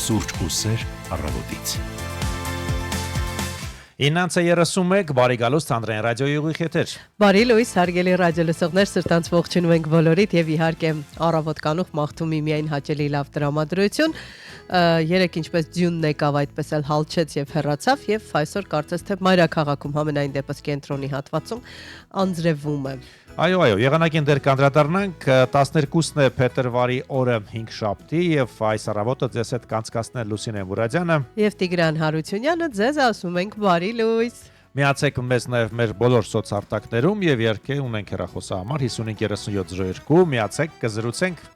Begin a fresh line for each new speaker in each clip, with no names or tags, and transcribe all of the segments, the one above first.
Սուրճ ու սեր առավոտից։
9:31 բարի գալուստ Անդրեան ռադիոյի ուղիղ եթեր։
Բարի լույս, հարգելի ռադիոլսողներ, սրտանց ողջունում ենք բոլորիդ եւ իհարկե առավոտ կանուխ մաղթումի միայն հաճելի լավ տրամադրություն։ Երեք ինչպես ձյունն եկավ, այդպես էլ հալչեց եւ հեռացավ եւ այսօր կարծես թե մայրաքաղաքում համենայն դեպս կենտրոնի հատվածում անձրևում է։
Այո, եղանակին դեր կանդրադառնանք 12-ն է փետրվարի օրը 5 շաբթի եւ այս առավոտը ձեզ հետ կանցկացնել Լուսինե Մուրադյանը
եւ Տիգրան Հարությունյանը ձեզ ասում ենք բարի լույս։
Միացեք մեզ նաև մեր բոլոր սոցարտակներում եւ իհարկե ունենք հեռախոսահամար 553702 միացեք կզրուցենք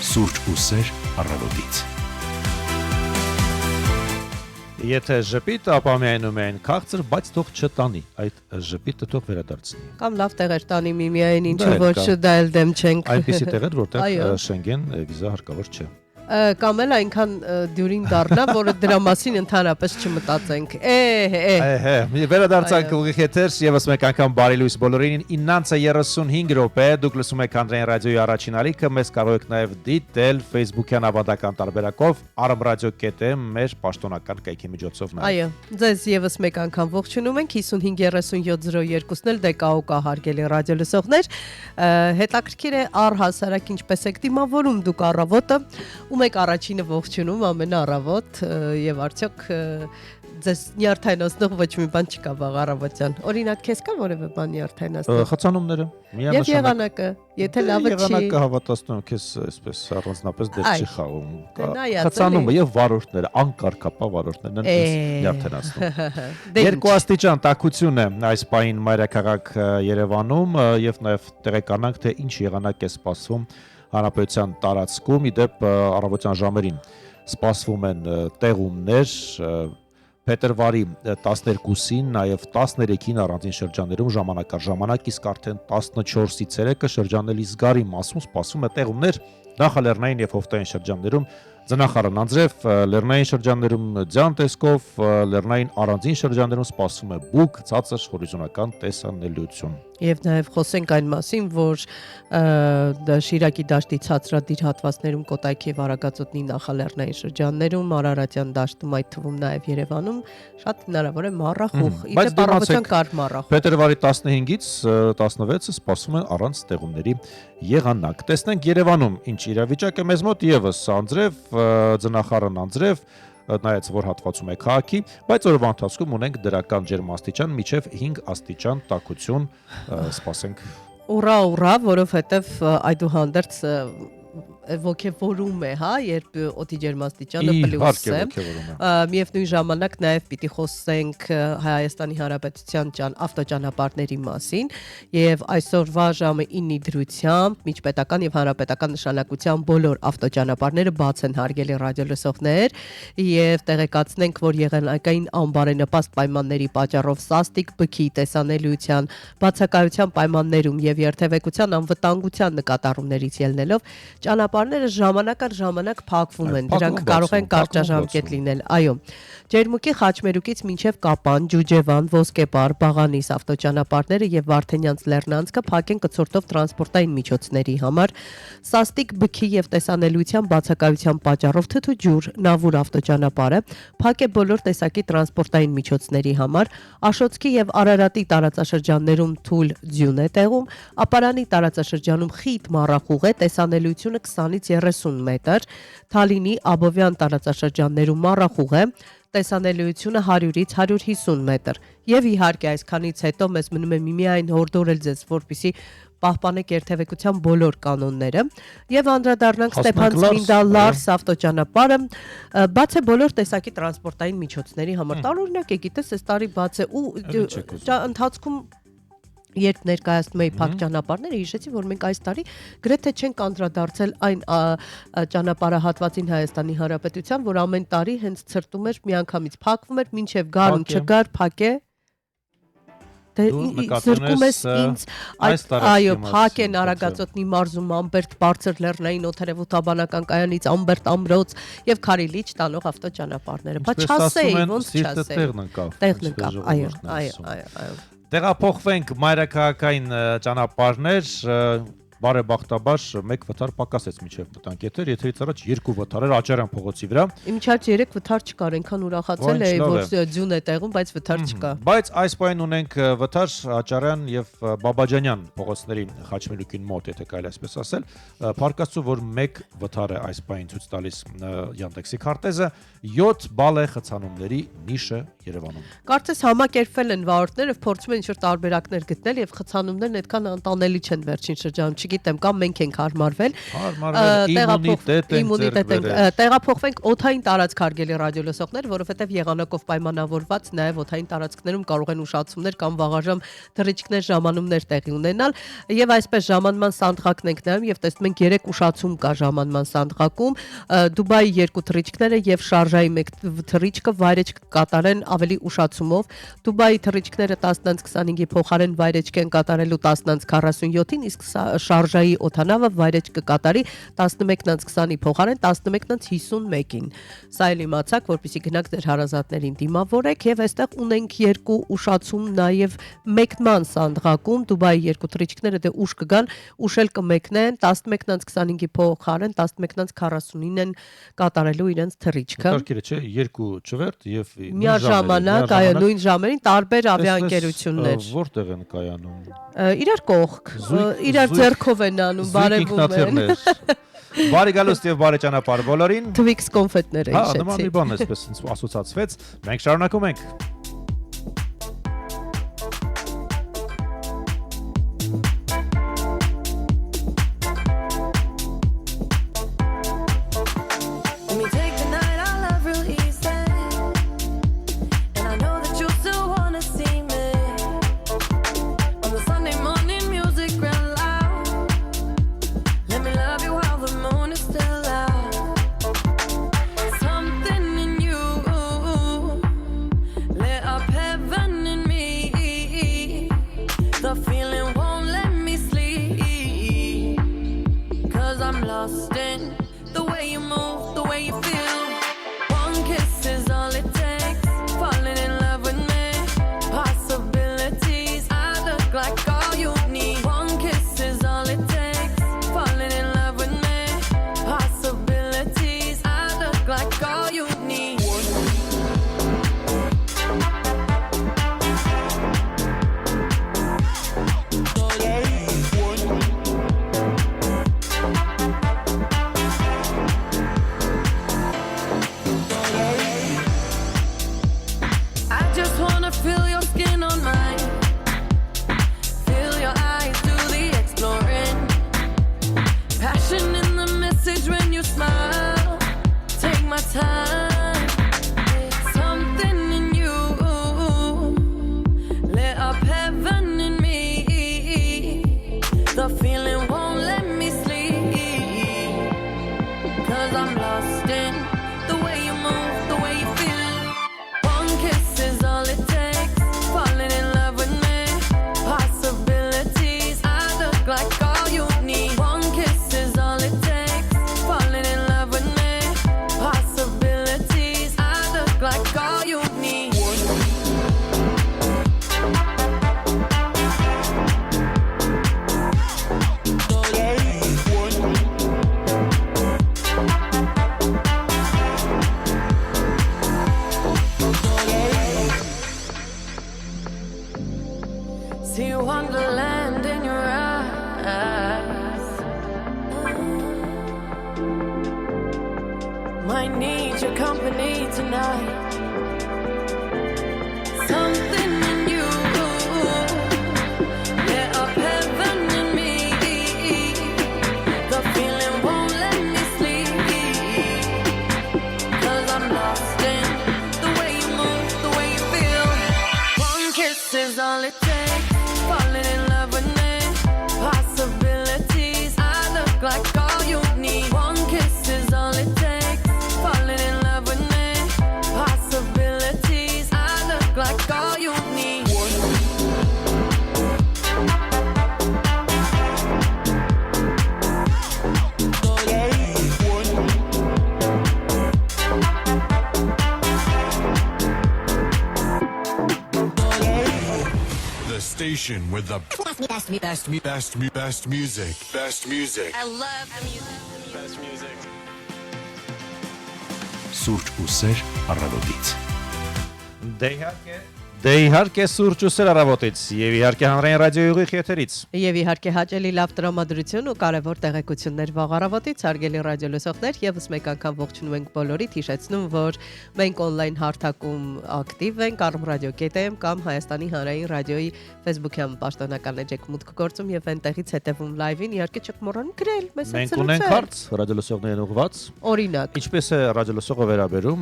Սուրճ ու սեր առավոտից։
Եթե ժպիտ, ապա միայնում են քաղցր, բայց թող չտանի, այդ ժպիտը թող վերադարձնի։
Կամ լավ տեղեր տանի միմիայն ինչու ոչ դա էլ դեմ չենք։
Այնպիսի տեղեր, որտեղ Շենգեն վիզա հարկավոր չէ։
Կամ էլ այնքան դյուրին դառնա, որ դրա մասին ընդհանրապես չմտածենք։
Վերադարձանք ուղիղ եթեր, եւս մեկ անգամ բարի լույս բոլորին 9:35 րոպե, դուք լսում եք Անդրեան ռադիոյի առաջին ալիքը, մեզ կարող եք նաեւ դիտել Facebook-յան ավանդական տարբերակով armradio.am մեր պաշտոնական կայքի միջոցով նաեւ։
Այո, ձեզ եւս մեկ անգամ ողջունում ենք 553702-ն էլ դեկաու կա հարգելի ռադիոլսողներ։ Հետաքրքիր է առհասարակ ինչպես եք դիմավորում դուք առավոտը ու ում եք առաջինը ողջունում ամեն առավոտ եւ արդյոք ձեզ նյարդայնացնող ոչ մի բան չկա վաղ առավոտյան։ Օրինակ քեզ կա որևէ բան նյարդայնացնող։
Խցանումները
Եվ եղանակը, եթե լավը չի։
Եղանակը հավատացնում եմ քեզ այսպես առանձնապես դեր չի խաղում։
նայած,
Խցանումը եւ վարորդները, անկարգապահ վարորդներն են այս նյարդայնացնում։ 2 աստիճան տաքություն է այս պահին մայրաքաղաք Երևանում եւ նաեւ տեղեկանանք թե ինչ եղանակ է սպասվում հանրապետության տարածքում։ Իդեպ առավոտյան ժամերին սպասվում են տեղումներ փետրվարի 12-ին, նաև 13-ին առանձին շրջաններում ժամանակ առ ժամանակ, իսկ արդեն 14-ի ցերեկը շրջանների զգարի մասում սպասվում է տեղումներ նախալեռնային եւ հովտային շրջաններում ձնախառն անձրև, լեռնային շրջաններում ձյան տեսքով, լեռնային առանձին շրջաններում սպասվում է բուք, ցածր հորիզոնական տեսանելիություն։
Եվ նաև խոսենք այն մասին, որ Շիրակի դաշտի ցածրադիր հատվածներում Կոտայքի եւ Արագածոտնի նախալեռնային շրջաններում, Արարատյան դաշտում, այդ թվում նաև Երևանում շատ հնարավոր է մառախուղ։ Իդեպ առավոտյան կար մառախուղ։
Փետրվարի 15-ից 16-ը սպասվում են առանց տեղումների եղանակ։ Տեսնենք Երևանում ինչ իրավիճակ է մեզ մոտ եւս անձրև, ձնախառն անձրև նայած որ հատվածում է քաղաքի, բայց օրվա ընթացքում ունենք դրական ջերմաստիճան միջև 5 աստիճան տաքություն սպասենք։
Ուրա, որովհետև այդուհանդերձ ոգևորում է, հա, երբ օդի ջերմաստիճանը պլյուս է։ Միևնույն ժամանակ նաև պիտի խոսենք Հայաստանի Հանրապետության ավտոճանապարհների մասին եւ այսօրվա ժամը 9-ի դրությամբ միջպետական եւ հանրապետական նշանակության բոլոր ավտոճանապարհները բաց են, հարգելի ռադիոլսողներ, եւ տեղեկացնենք, որ եղանակային անբարենպաստ պայմանների պատճառով սաստիկ բքի տեսանելիության բացակայության պայմաններում եւ երթևեկության անվտանգության նկատառումներից ելնելով ճանապարհները ժամանակ առ ժամանակ փակվում են, դրանք կարող են կարճաժամկետ լինել, այո։ Ջերմուկի Խաչմերուկից մինչև Կապան, Ջուջևան, Ոսկեպար, Բաղանիս ավտոճանապարհները եւ Վարդենյանց Լեռնանցքը փակ են կցորդով տրանսպորտային միջոցների համար։ Սաստիկ բքի եւ տեսանելիության բացակայության պատճառով թթու ջուր Նավուր ավտոճանապարհը փակ է բոլոր տեսակի տրանսպորտային միջոցների համար։ Աշոտսկի եւ Արարատի տարածաշրջաններում թույլ ձյուն է տեղում, Ապարանի տարածաշրջանում խիտ մառախուղ է, տեսանելիությունը 20-ից 30 մետր, Թալինի Աբովյան տարածաշրջաններում մառախուղ է, տեսանելիությունը 100-ից 150 մետր։ Եվ իհարկե այսքանից հետո մեզ մնում է միայն հորդորել ձեզ, որպեսզի պահպանեք երթևեկության բոլոր կանոնները եւ անդրադառնանք Ստեփան Ցմինդալ Լարս ավտոճանապարհը բաց է բոլոր տեսակի տրանսպորտային միջոցների համար։ Տարօրինակ է, գիտես, այս տարի բաց է ու ընթացքում երբ ներկայացնում էի փակ ճանապարհները, հիշեցի, որ մենք այս տարի գրեթե չենք անդրադարձել այն ճանապարհահատվածին Հայաստանի Հանրապետության, որ ամեն տարի հենց ցրտում էր միանգամից փակվում էր, մինչև գարուն չգար, փակ է։ Զրկում ես ինձ, այո, փակ են Արագածոտնի մարզում Ամբերտ բարձր լեռնային օդերևութաբանական կայանից Ամբերտ ամրոց եւ Քարիլիչ տանող ավտոճանապարհները։ Բայց չասեի, ոնց չասեի։ Տեղն ընկավ, այո։
Տեղափոխվենք մայրաքաղաքային ճանապարհներ, բարեբախտաբար մեկ վթար պակասեց միջև մտանք եթեր, եթերից առաջ 2 վթարեր Աճարյան փողոցի վրա։
Իմիջիայլ 3 վթար չկար, այնքան ուրախացել էի, որ ձյուն է տեղում, բայց վթար չկա։
Բայց այս պահին ունենք վթար Աճարյան եւ Բաբաջանյան փողոցների Խաչմերուկին մոտ, եթե կարելի այսպես ասել, փառկացու որ 1 վթար է այս պահին ցույց տալիս Yandex-ի քարտեզը, 7 բալ է խցանումների նիշը Երևանում։
Կարծես համակերպվել են վարորդները, փորձում են ինչ-որ տարբերակներ գտնել եւ խցանումներն այդքան անտանելի չեն վերջին շրջանում, չգիտեմ, կամ մենք ենք հարմարվել։ Տեղափոխվենք օդային տարածք, հարգելի ռադիոլսողներ, որովհետեւ եղանակով պայմանավորված նաեւ օդային տարածքներում կարող են ուշացումներ կամ վաղաժամ թռիչքներ, ժամանումներ տեղի ունենալ եւ այսպես ժամանման սանդղակն ենք նայում եւ տեսնում ենք 3 ուշացում կա ժամանման սանդղակում, Դուբայի 2 թռիչքները եւ Շարժայի 1 թռիչքը վայրեջք կատարեն ավելի ուշացումով, Դուբայի թռիչքները 10:25-ի փոխարեն վայրեջք են կատարելու 10:47-ին, իսկ Շարժայի օդանավը վայրեջք կկատարի 11:20-ի փոխարեն 11:51-ին։ Սա էլ իմացաք, որպեսզի գնաք ձեր հարազատներին դիմավորեք եւ այստեղ ունենք 2 ուշացում նաեւ մեկնման սանդղակում, Դուբայի 2 թռիչքները դե ուշ կգան, ուշել կմեկնեն 11:25-ի փոխարեն 11:49-ին են կատարելու իրենց թռիչքը։
Կարգերը չէ, 2 ճվերթ եւ
միաժամանակ, այո, նույն ժամերին տարբեր ավիաընկերություններ։
Որտեղ են կայանում։
Իրար կողք, իրար ձեռքով ձեռքով են անում,
Զույգ
բարևում են։
ինքնաթիռներ։ Բարի գալուստ եւ բարի ճանապարհ բոլորին։
Twix կոնֆետները
Հա, նման
հիշեցի։
մի բան էսպես ասոցացվեց։ Մենք շարունակում ենք։
Let me take the night I love real easy, and I know that you still wanna see me. On the Sunday morning, music real loud. Let me love you while the moon is still out. Something in you lit up heaven in me. The feeling won't let me sleep, 'cause I'm lost in the way you move, the way you feel. One kiss is all it takes. Falling in love with me. Possibilities. I look like all you need. One kiss is all it takes. Falling in love with me. Possibilities. I look like all you need. I just wanna feel your skin on mine. Feel your eyes do the exploring. Passion in the message when you smile. Take my time. Something in you lit up heaven in me. The feeling won't let me sleep, 'cause I'm lost in the way you move, the way you feel. One kiss is all it takes. Falling in love with me. Possibilities. I look like all you need. One kiss is all it takes. Falling in love with me. Possibilities. I look like all you need. See wonderland in your eyes. Might need your company tonight. Something in you lit up heaven in me. The feeling won't let me sleep, 'cause I'm lost in the way you move, the way you feel. One kiss is all it takes. Falling in love with me. Possibilities. I look like all you need. One kiss is all it takes. Falling in love with me. Possibilities. I look like all you need.
The station with the best music. Best music.
I love the music.
Best music.
Սուրճ ու սեր առավոտից։
Դե իհարկե սուրճ ու սեր առավոտից եւ իհարկե հանրային ռադիոյի ուղիղ եթերից։
Եվ իհարկե հաճելի լավ տրամադրություն ու կարևոր տեղեկություններ վաղ առավոտից հարգելի ռադիո լսողներ, եւս մեկ անգամ ողջունում ենք բոլորիդ, հիշեցնում, որ մենք on-line հարթակում ակտիվ ենք armradio.am կամ Հայաստանի հանրային ռադիոյի Facebook-յան պաշտոնական էջեք մուտք գործում եւ այնտեղից հետեւում live-ին, իհարկե չկմոռան գրել, մեզ հետ
Մենք ունենք հարց ռադիո լսողներին ուղղված։
Օրինակ,
Ինչպես է ռադիո լսողը վերաբերում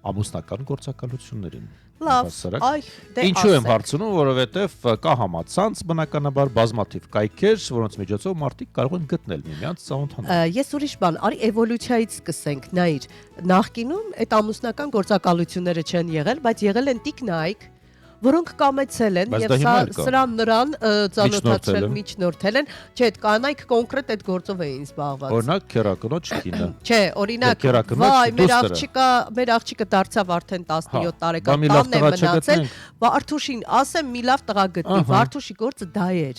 ամուսնական գործակալություններին։
լավ,
Հասարակ։
այ դե
Ինչու եմ
ասեք։
հարցնում, որովհետև կա համացանց բնականաբար բազմաթիվ կայքեր, որոնց միջոցով մարդիկ կարող են գտնել միմյանց ծանոթանալ։
Ես ուրիշ բան, արի էվոլյուցիայից սկսենք, նայիր, նախկինում այդ ամուսնական գործակալությունները չեն եղել, բայց եղել են տիկնայք, որոնք կամեցել են
Բայց
եւ
դա հիմա էլ կա։
սրան նրան ծանոթացրել,
Միջնորդել են։
միջնորդել են, չէ, այդ կանայք կոնկրետ այդ գործով էին զբաղված։
Օրինակ քերակնոջ կինը։
Չէ, օրինակ,
Դե կերակնոջ
վայ,
դուստերը։
մեր աղջիկը դարձավ արդեն 17
Բա
տարեկան,
մի լավ
տանն է
տղա
մնացել,
չգտնենք։
Վարդուշին ասեմ մի լավ տղա գտնի,
Ահա։
Վարդուշի գործը դա էր,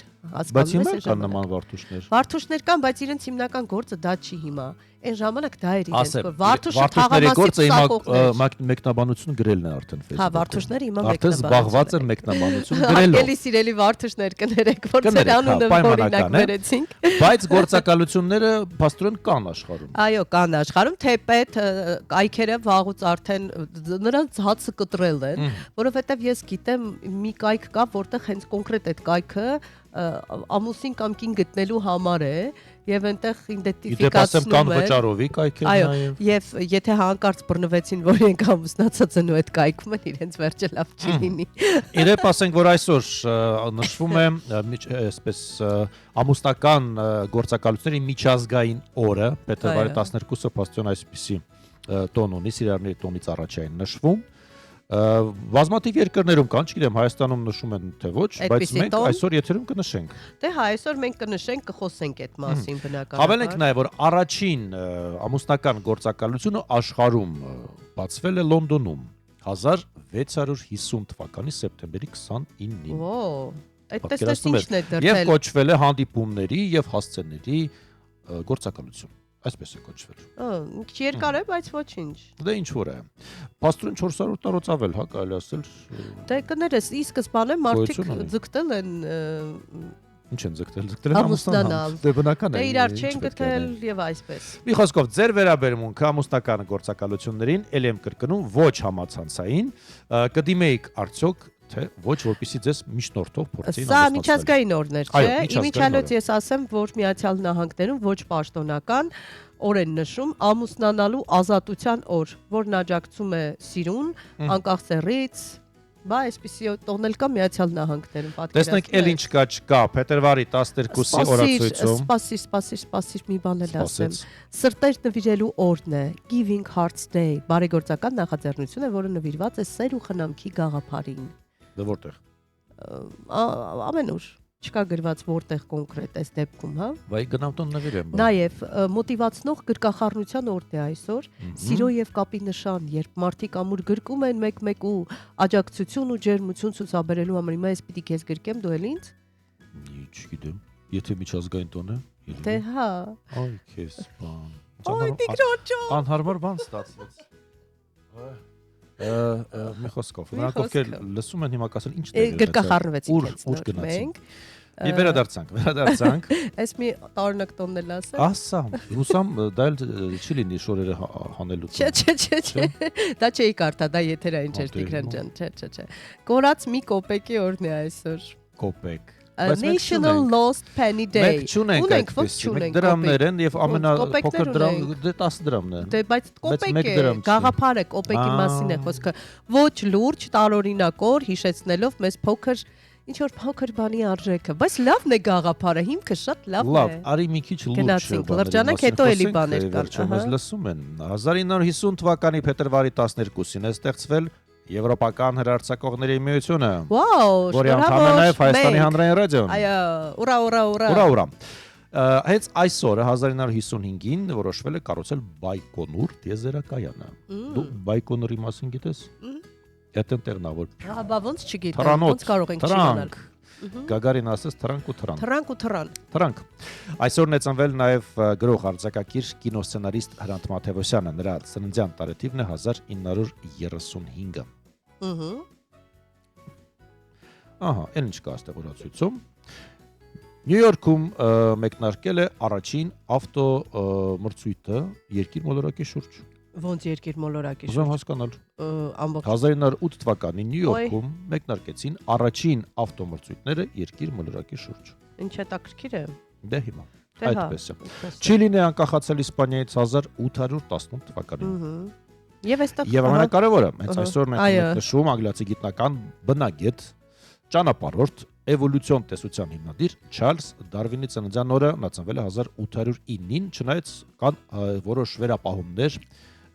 Բայց հիմա
այս
կան նման վարդուշներ։
Վարդուշներ կան, բայց իրենց հիմնական գործը դա չի հիմա։ Այն ժամանակ դա էր իրենց
Ասեմ,
գործը։ Վարդուշը
վարդուշների
թաղամասի
գործը հիմա
պսակողներ։
մեկնաբանություն գրելն է արդեն Facebook-ում։
Հա, վարդուշները հիմա
Արդեն զբաղված են մեկնաբանություն գրելով։
Արկելի սիրելի վարդուշներ կներեք, որ ձեր անունը օրինակ վերեցինք։
Բայց գործակալությունները փաստորեն կան աշխարհում։
Այո, կան աշխարհում, թեպետ կայքերը վաղուց արդեն նրանց հացը կտրել են, որովհետև ես գիտեմ մի կայք կա, որտեղ հենց կոնկրետ այդ կայքը ամուսին կամ կին գտնելու համար է եւ այնտեղ իդենտիֆիկացնում
կան
է։
վճարովի կայքեր
Այո,
նաեւ։
եւ եթե հանկարծ բռնվեցին, որ իրենք ամուսնացած են ու այդ կայքում են, իրենց վերջը լավ չի լինի։
Իրեւ ասենք, որ այսօր նշվում է այսպես ամուսնական գործակալությունների միջազգային օրը, փետրվարի 12-ը փաստորեն այսպիսի տոն ունի, Սիրիաների տոնից առաջ այն նշվում։ Բազմաթիվ երկրներում կան, չգիտեմ, Հայաստանում նշում են թե ոչ, բայց մենք այսօր եթերում կնշենք։
Դե հա, այսօր մենք կնշենք, կխոսենք այդ մասին բնականաբար։
Հավելենք նաև, որ առաջին ամուսնական գործակալությունը աշխարհում բացվել է Լոնդոնում 1650 թվականի սեպտեմբերի 29-ին։
Օ, այդ տեսնես ինչն է դրել։
Եվ կոչվել է հանդիպումների եւ հասցեների գործակալություն։ Այսպես է կոչվել։
Քիչ երկար է, բայց ոչինչ։
Դե ինչ որ է։ Պաստորեն 400 տարուց ավել, հա, կարելի ասել։
Դե կներես, ի սկզբանե մարդիկ ձգտել են
Ինչ են ձգտել են
ամուսնանալ։
Դե բնական է։
Դե իրար չեն գտել եւ այսպես։
Մի խոսքով ձեր վերաբերմունքը ամուսնական գործակալություններին ել եմ կրկնում ոչ համացանցային, կդիմեիք արդյոք թե ոչ, որպեսզի ձեզ միջնորդով փորձեին
Սա
ամուսնացնել։
միջազգային օրներ
Այո,
չէ։
միջազգային
Իմիջիալոց
օր է։
ես ասեմ, որ Միացյալ Նահանգներում ոչ պաշտոնական օր են նշում ամուսնանալու ազատության օր, որն աջակցում է սիրուն, անկախ սեռից, բա այսպեսի տոնել կա Միացյալ Նահանգներում պատկերացնում։
Տեսնենք էլ ինչ կա չկա փետրվարի 12-ի օրացույցում։
Սպասիր, մի բան էլ ասեմ։ Սրտեր նվիրելու օրն է, Giving Hearts Day, բարեգործական նախաձեռնություն է, որը նվիրված է սեր ու խնամքի գաղափարին։
Դե որտեղ։
Ամենուր չկա գրված որտեղ կոնկրետ այս դեպքում, հա։
Վայ գնամ տուն նվիրեմ։
Նաև մոտիվացնող գրկախառնության օրն է այսօր, սիրո եւ կապի նշան, երբ մարդիկ ամուր գրկում են մեկ-մեկ ու աջակցություն ու ջերմություն ցուցաբերելու համար։ Հիմա ես պիտի քեզ գրկեմ, դու էլ ինձ։
Չգիտեմ, եթե միջազգային տոն է։
Դե հա։
Այ քեզ բան։
Այ դիգրոջո։
Անհարմար բան ստացվեց։ Մի խոսքով, նրանք ովքեր լսում են հիմա կասեն ինչ է։
Գրկախառնվեցինք
Ուր գնացինք։
մենք։
Եվ վերադարձանք։
Այս մի տարօրինակ տոնն էլ ասեմ։
Ասամ, ռուսամ դա էլ չի լինի շորերը հանելու։
Չէ։ Դա չէի կարդա, դա եթերային չէր Տիգրան ջան, չէ։ Կորած մի կոպեկի օրն է այսօր։
Կոպեկ։
National Lost Penny Day։
Մենք չունենք այդպես։ Մենք դրամներ են եւ ամենափոքր դրամ դե 10 դրամն է։
Դե բայց կոպեկ է, գաղափար է, կոպեկի մասին է խոսքը։ Ոչ լուրջ, տարօրինակ օր հիշեցնելով մեզ փոքր ինչ որ փոքր բանի արժեքը, բայց լավն է գաղափարը, հիմքը շատ լավն է։
Լավ, արի մի քիչ լուրջ։
Գնացինք, լրջանանք, հետո էլի բաներ կան։
Վերջում ես լսում են 1950 թվականի փետրվարի 12-ին է ստեղծվել Եվրոպական հեռարձակողների միությունը։
Վաու,
որի անդամ է նաև Հայաստանի հանրային ռադիոն։
Այո, ուրա։
Հենց այսօր 1955-ին որոշվել է կառուցել Բայկոնուր տիեզերակայանը։ Դու Բայկոնուրի մասին գիտես։ Դա տեղն է, որ
Բա ոնց չգիտեմ, ոնց կարող ենք չիմանալ։
Գագարին ասես թրանկ ու թրան։
Թրանկ ու թրան։
Թրանկ։ Այսօրն է ծնվել նաև գրող արձակագիր կինոսցենարիստ Հրանտ Մաթևոսյանը, նրա ծննդյան տարեթիվն է 1935-ը։ Ահա, այն ինչ կա այստեղ օրացույցում։ Նյու Յորքում մեկնարկել է առաջին ավտոմրցույթը երկիր մոլորակի շուրջ։
Ոնց երկիր մոլորակի
Ուզում հասկանալ։
ամբողջ
1908 թվականին Նյու Յորքում մեկնարկեցին առաջին ավտոմրցույթները երկիր մոլորակի շուրջ։
Ինչ հետաքրքիր է։
Դե հիմա այդպես է։ Չիլին է անկախացել Իսպանիայից 1818 թվականին։
Եվ այստեղ
Եվ ամենակարևորը, հենց այսօր մենք նշում անգլիացի գիտնական բնագետ, ճանապարհորդ, էվոլյուցիոն տեսության հիմնադիր Չարլզ Դարվինի ծննդյան օրը նա ծնվել է 1809-ին, չնայած կան որոշ վերապահումներ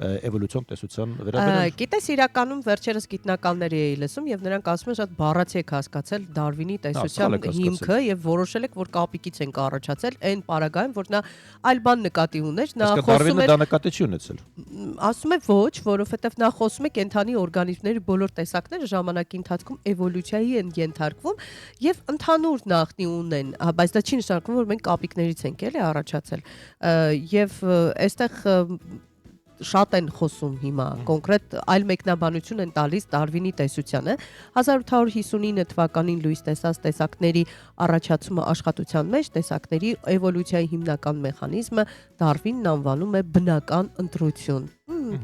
էվոլյուցիոն տեսության վերաբերյալ։
Գիտես իրականում վերջերս գիտնականների էի լսում եւ նրանք ասում են շատ բառացի եք հասկացել Դարվինի տեսության հիմքը եւ որոշել եք որ կապիկից են առաջացել այն պարագայում որ նա այլ բան նկատի ուներ նա
խոսում է դա նկատի չի ունեցել։
Ասում է ոչ, որովհետեւ նա խոսում է կենդանի օրգանիզմների բոլոր տեսակները ժամանակի ընթացքում էվոլյուցիայի են ենթարկվում եւ ընդհանուր նախնի ունեն, բայց դա չի նշանակում որ մենք կապիկներից ենք էլի առաջացել եւ այստեղ շատ են խոսում հիմա կոնկրետ այլ մեկնաբանություն են տալիս Դարվինի տեսությանը 1859 թվականին լույս տեսած տեսակների առաջացումը աշխատության մեջ տեսակների էվոլյուցիայի հիմնական մեխանիզմը Դարվինն անվանում է բնական ընտրություն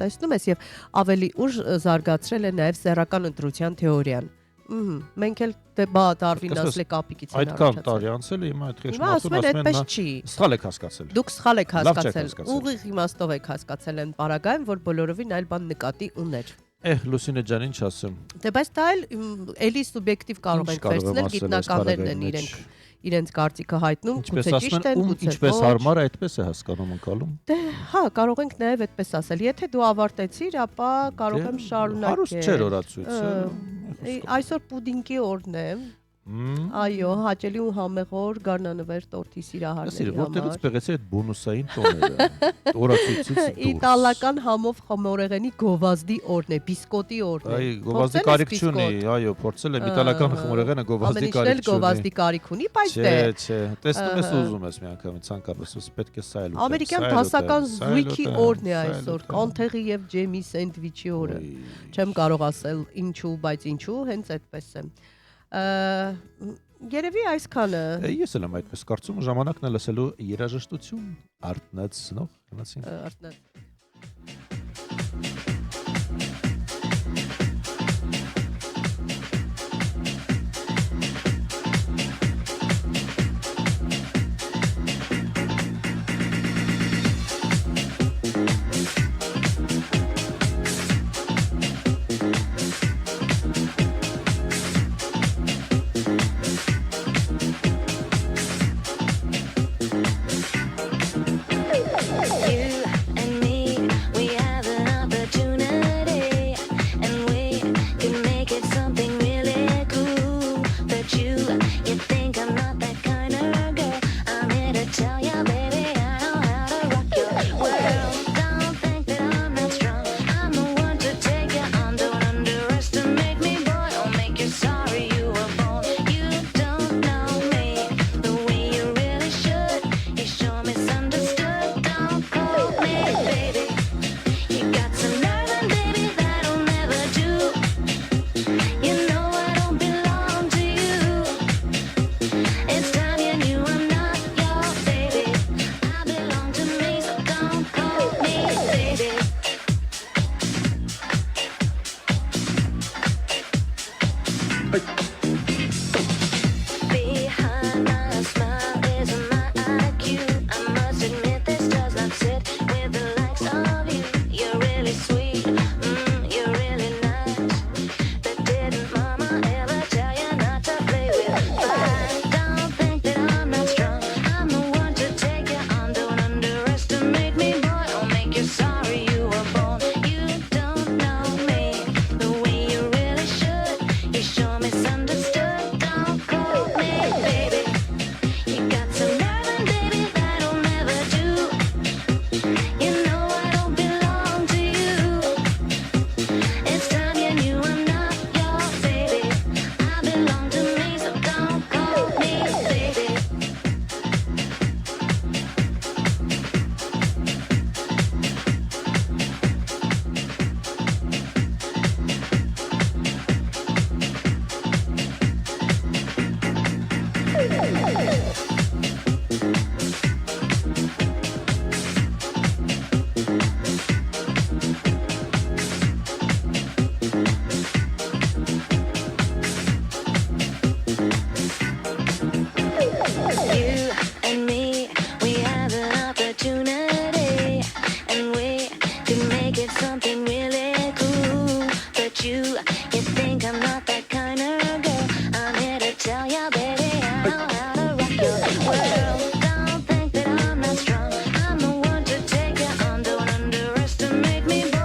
տեսնում ես եւ ավելի ուշ զարգացրել է նաեւ սեռական ընտրության թեորիան մենք էլ Դարվինն ասել է կապիկից են
այդքան տարի անցել է հիմա այդ խեղճացումը ասում են սխալ եք հասկացել
դուք սխալ եք հասկացել ուղիղ իմաստով եք հասկացել են պարագայում որ բոլորովին այլ բան նկատի ուներ
Լուսինե ջան ինչ ասեմ
դե բայց դա էլի սուբյեկտիվ կարող ենք վերցնել գիտնականներն են իրենց կարծիքը հայտնում գուցե ճիշտ են գուցե
ինչպես հարմար է այդպես է հասկանում ընկալում
դե հա կարող ենք նաև այդպես ասել եթե դու ավարտեցիր ապա կարող եմ շարունակել
հարուստ չէր օրացույցը
այսօր պուդինգի օրն է այո հաճելի ու համեղոր գարնանվեր տորթի սիրահարների համար
որտեղից բերեցի այդ բոնուսային տոները օրացույցից դուրս
իտալական համով խմորեղենի գովազդի օրն է բիսկոտի օրն է
այ գովազդի կարիք չունի այո փորձել եմ իտալական խմորեղենը գովազդի կարիք չունի
գովազդի կարիք ունի բայց
չէ տեսնում ես ուզում ես մի անգամ ցանկապես պետք է սա էլ
ամերիկյան դասական զույգի օրն է այսօր կանթեղի եւ ջեմի սենդվիչի օրը չեմ կարող ասել ինչու բայց ինչու հենց այդպես է Երևի այսքանը
Ես էլ եմ այդպես կարծում ժամանակն է լսելու երաժշտություն արտնացնող հնացին
Make me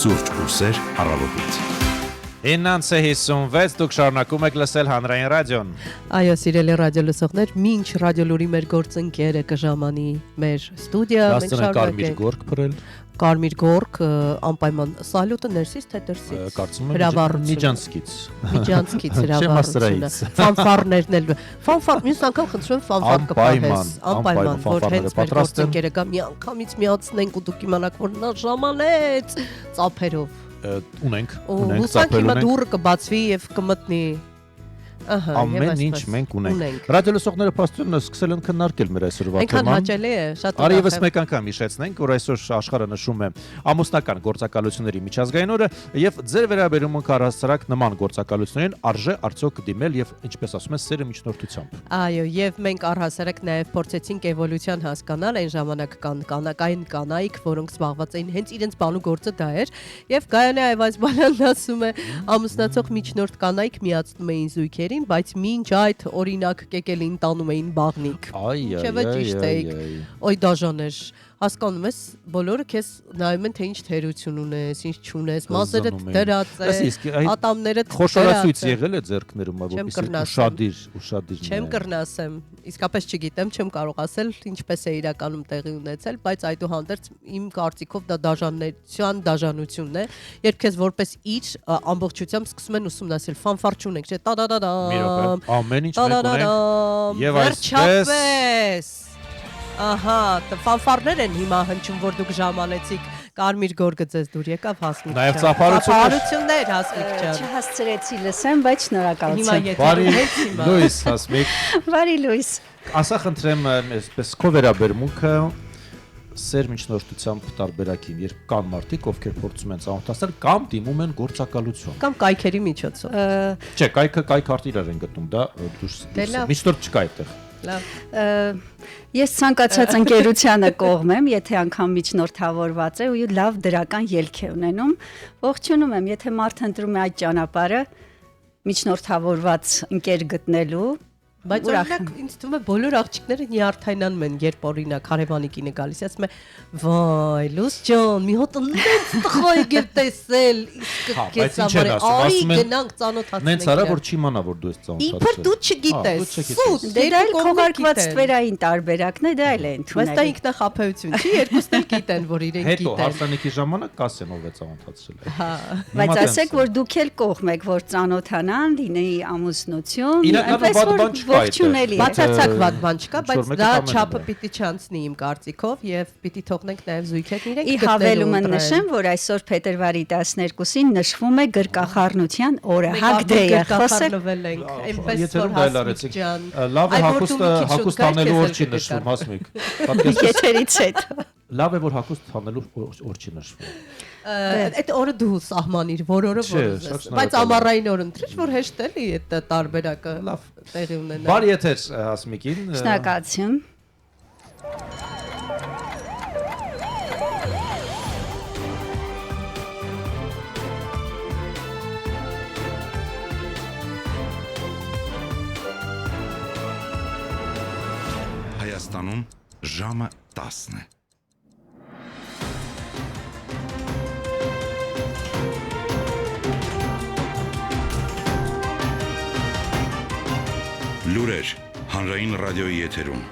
Սուրճ ու սեր առավոտից։
9:56 դուք շարունակում եք լսել հանրային ռադիոն։
Այո, սիրելի ռադիո լսողներ, մինչ ռադիոլուրի մեր գործընկերը կժամանի մեր ստուդիա, մենք
Դաստանը կարմիր
շարունակենք
գորգ փրել,
Կարմիր գորգ, անպայման սալյուտը ներսից թե դրսից։
կարծում եմ
Հրավառություն։
Միջանցքից։
Միջանցքից հրավառությունը։
հաստրայից։
Ֆանֆարներն էլ։ Ֆանֆար, մյուս անգամ խնդրում եմ ֆանֆար կպահես,
անպայման,
որ
ֆանֆարները
հենց մեր
պատրաստ են։
գործընկերը կա միանգամից միացնենք ու դուք իմանաք, որ նա ժամանեց ծափերով։
Ունենք
Հուսանք
ծափել
հիմա
ունենք։
դուրը կբացվի եւ կմտնի։ Ահա,
Ամեն ինչ մենք ունենք։ Ռադիո լսողները փաստորեն սկսել են քննարկել մեր այսօրվա
Այնքան
թեման։
հաճելի է, շատ
Արի
ուրախ
եւս
եմ։
մեկ անգամ հիշեցնենք, որ այսօր աշխարհը նշում է ամուսնական գործակալությունների միջազգային օրը եւ ձեր վերաբերումը առհասարակ նման գործակալություններին արժե արդյոք դիմել եւ ինչպես ասում են սերը միջնորդությամբ։
Այո, եւ մենք առհասարակ նաեւ փորձեցինք էվոլյուցիան հասկանալ, այն ժամանակ կան կանայք, կանայք, որոնք զբաղված էին հենց իրենց բանու գործը դա էր, եւ Գայանե Այվազբանյանն ասում է, ամուսնացող միջնորդ կանայք միացնում էին զույգերին, բայց մինչ այդ օրինակ կեկելին տանում էին բաղնիկ։ Ինչևէ ճիշտ էիք։ Օй դաժան էր։ Հասկանում ես, բոլորը քեզ նայում են թե ինչ թերություն ունես, ինչ չունես, մազերդ դրած է, ատամներդ
խոշորացույց եղել է ձեռքներում,
Չեմ
ուշադիր։
Չեմ կրնասեմ, իսկապես չգիտեմ, չեմ կարող ասել ինչպես է իրականում տեղի ունեցել, բայց այդուհանդերձ իմ կարծիքով դա դաժանությունն է, երբ քեզ որպես իր ամբողջությամբ սկսում են ուսումնասիրել, ֆանֆար չունենք, չէ, տա-դա-դա-դա։
Ամեն ինչ մենք ունենք։ Եվ
վերջապես Ահա, ֆանֆարներ են հիմա հնչում, որ դուք ժամանեցիք Կարմիր գորգը ձեզ դուր եկավ Հասմիկ ջան։
Նաև ծափարություններ
Հասմիկ ջան։
Չհասցրեցի լսեմ, բայց
Հիմա
շնորհակալություն։
Բարի
եթե հիմա
լույս, Հասմիկ։
Բարի լույս։
Ասա խնդրեմ, այսպես քո վերաբերմունքը սեր միջնորդությամբ տարբերակին, երբ կան մարդիկ, ովքեր փորձում են ծանոթացնել կամ դիմում են գործակալություն։
կամ կայքերի միջոցով։
Չէ, կայք արդ իրար են գտնում, դա դուրս։ Միջնորդ չկա այդտեղ։
Լավ։
Ես ցանկացած ընկերությանը կողմեմ, եթե անգամ միջնորդավորված է ու լավ դրական ելք է ունենում, ողջունում եմ, եթե մարդ ընտրում է այդ ճանապարհը միջնորդավորված ընկեր գտնելու,
Բայց օրինակ ինձ թվում է բոլոր աղջիկները նյարդայնանում են, երբ օրինակ հարևանիկին է գալիս, ասում է վայ, լույս ջան, մի հոտ այնտեղ տխո եկել տեսել, իսկ քեզ համար արի գնանք ծանոթացնենք։
Նենց արա որ չիմանա որ դու ես ծանոթացել։
Իբր դու չգիտես։ Սուտ,
դե դա էլ քողարկված ստվերային տարբերակն է, դա էլ է
Բայց դա
ընդունել։
ինքնախապեյություն չի, երկուսն էլ գիտեն, որ իրենք
Հետո
գիտեն։
հարսանիքի ժամանակ կասեն ով է ծանոթացրել։
Հա։
Բայց ասեք, որ դուք էլ կողմ եք, որ ծանոթանան, լինի ամուսնություն,
Իրականում վատ բան չկա
ողջունելի է։
Բացարձակ վատ բան չկա, բայց
Ինչ-որ մեկը
դա
կամենում
չափը
է։
պիտի չանցնի իմ կարծիքով եւ պիտի թողնենք նաեւ զույգերն իրենք
Ի հավելումը նշեմ, որ այսօր փետրվարի 12-ին նշվում է գրկախառնության օրը, Հագդեյը, խոսել
խոսել ենք, այնպես
Եթերում
որ
դա էլ
Հասմիկ
արեցինք։
ջան։
Լավ է
Այ, որ դու մի քիչ
հակուստ
շուտ
անելու
գայք
օր չի
ես էլ
նշվում, Հասմիկ։
եթերից հետո։
Լավ է որ հակուստ անելու օր չի նշվում։
Այդ օրը դու սահմանիր, որ օրը
Չէ,
որ
շատ
ուզես։
շնորհակալ
Բայց
եմ։
ամառային օր ընտրիր, որ հեշտ էլի այդ տարբերակը
Լավ։
տեղի ունենա։
Բարի եթեր Հասմիկին։
Շնորհակալություն։
Հայաստանում ժամը 10 է։ Լուրեր հանրային ռադիոյի եթերում։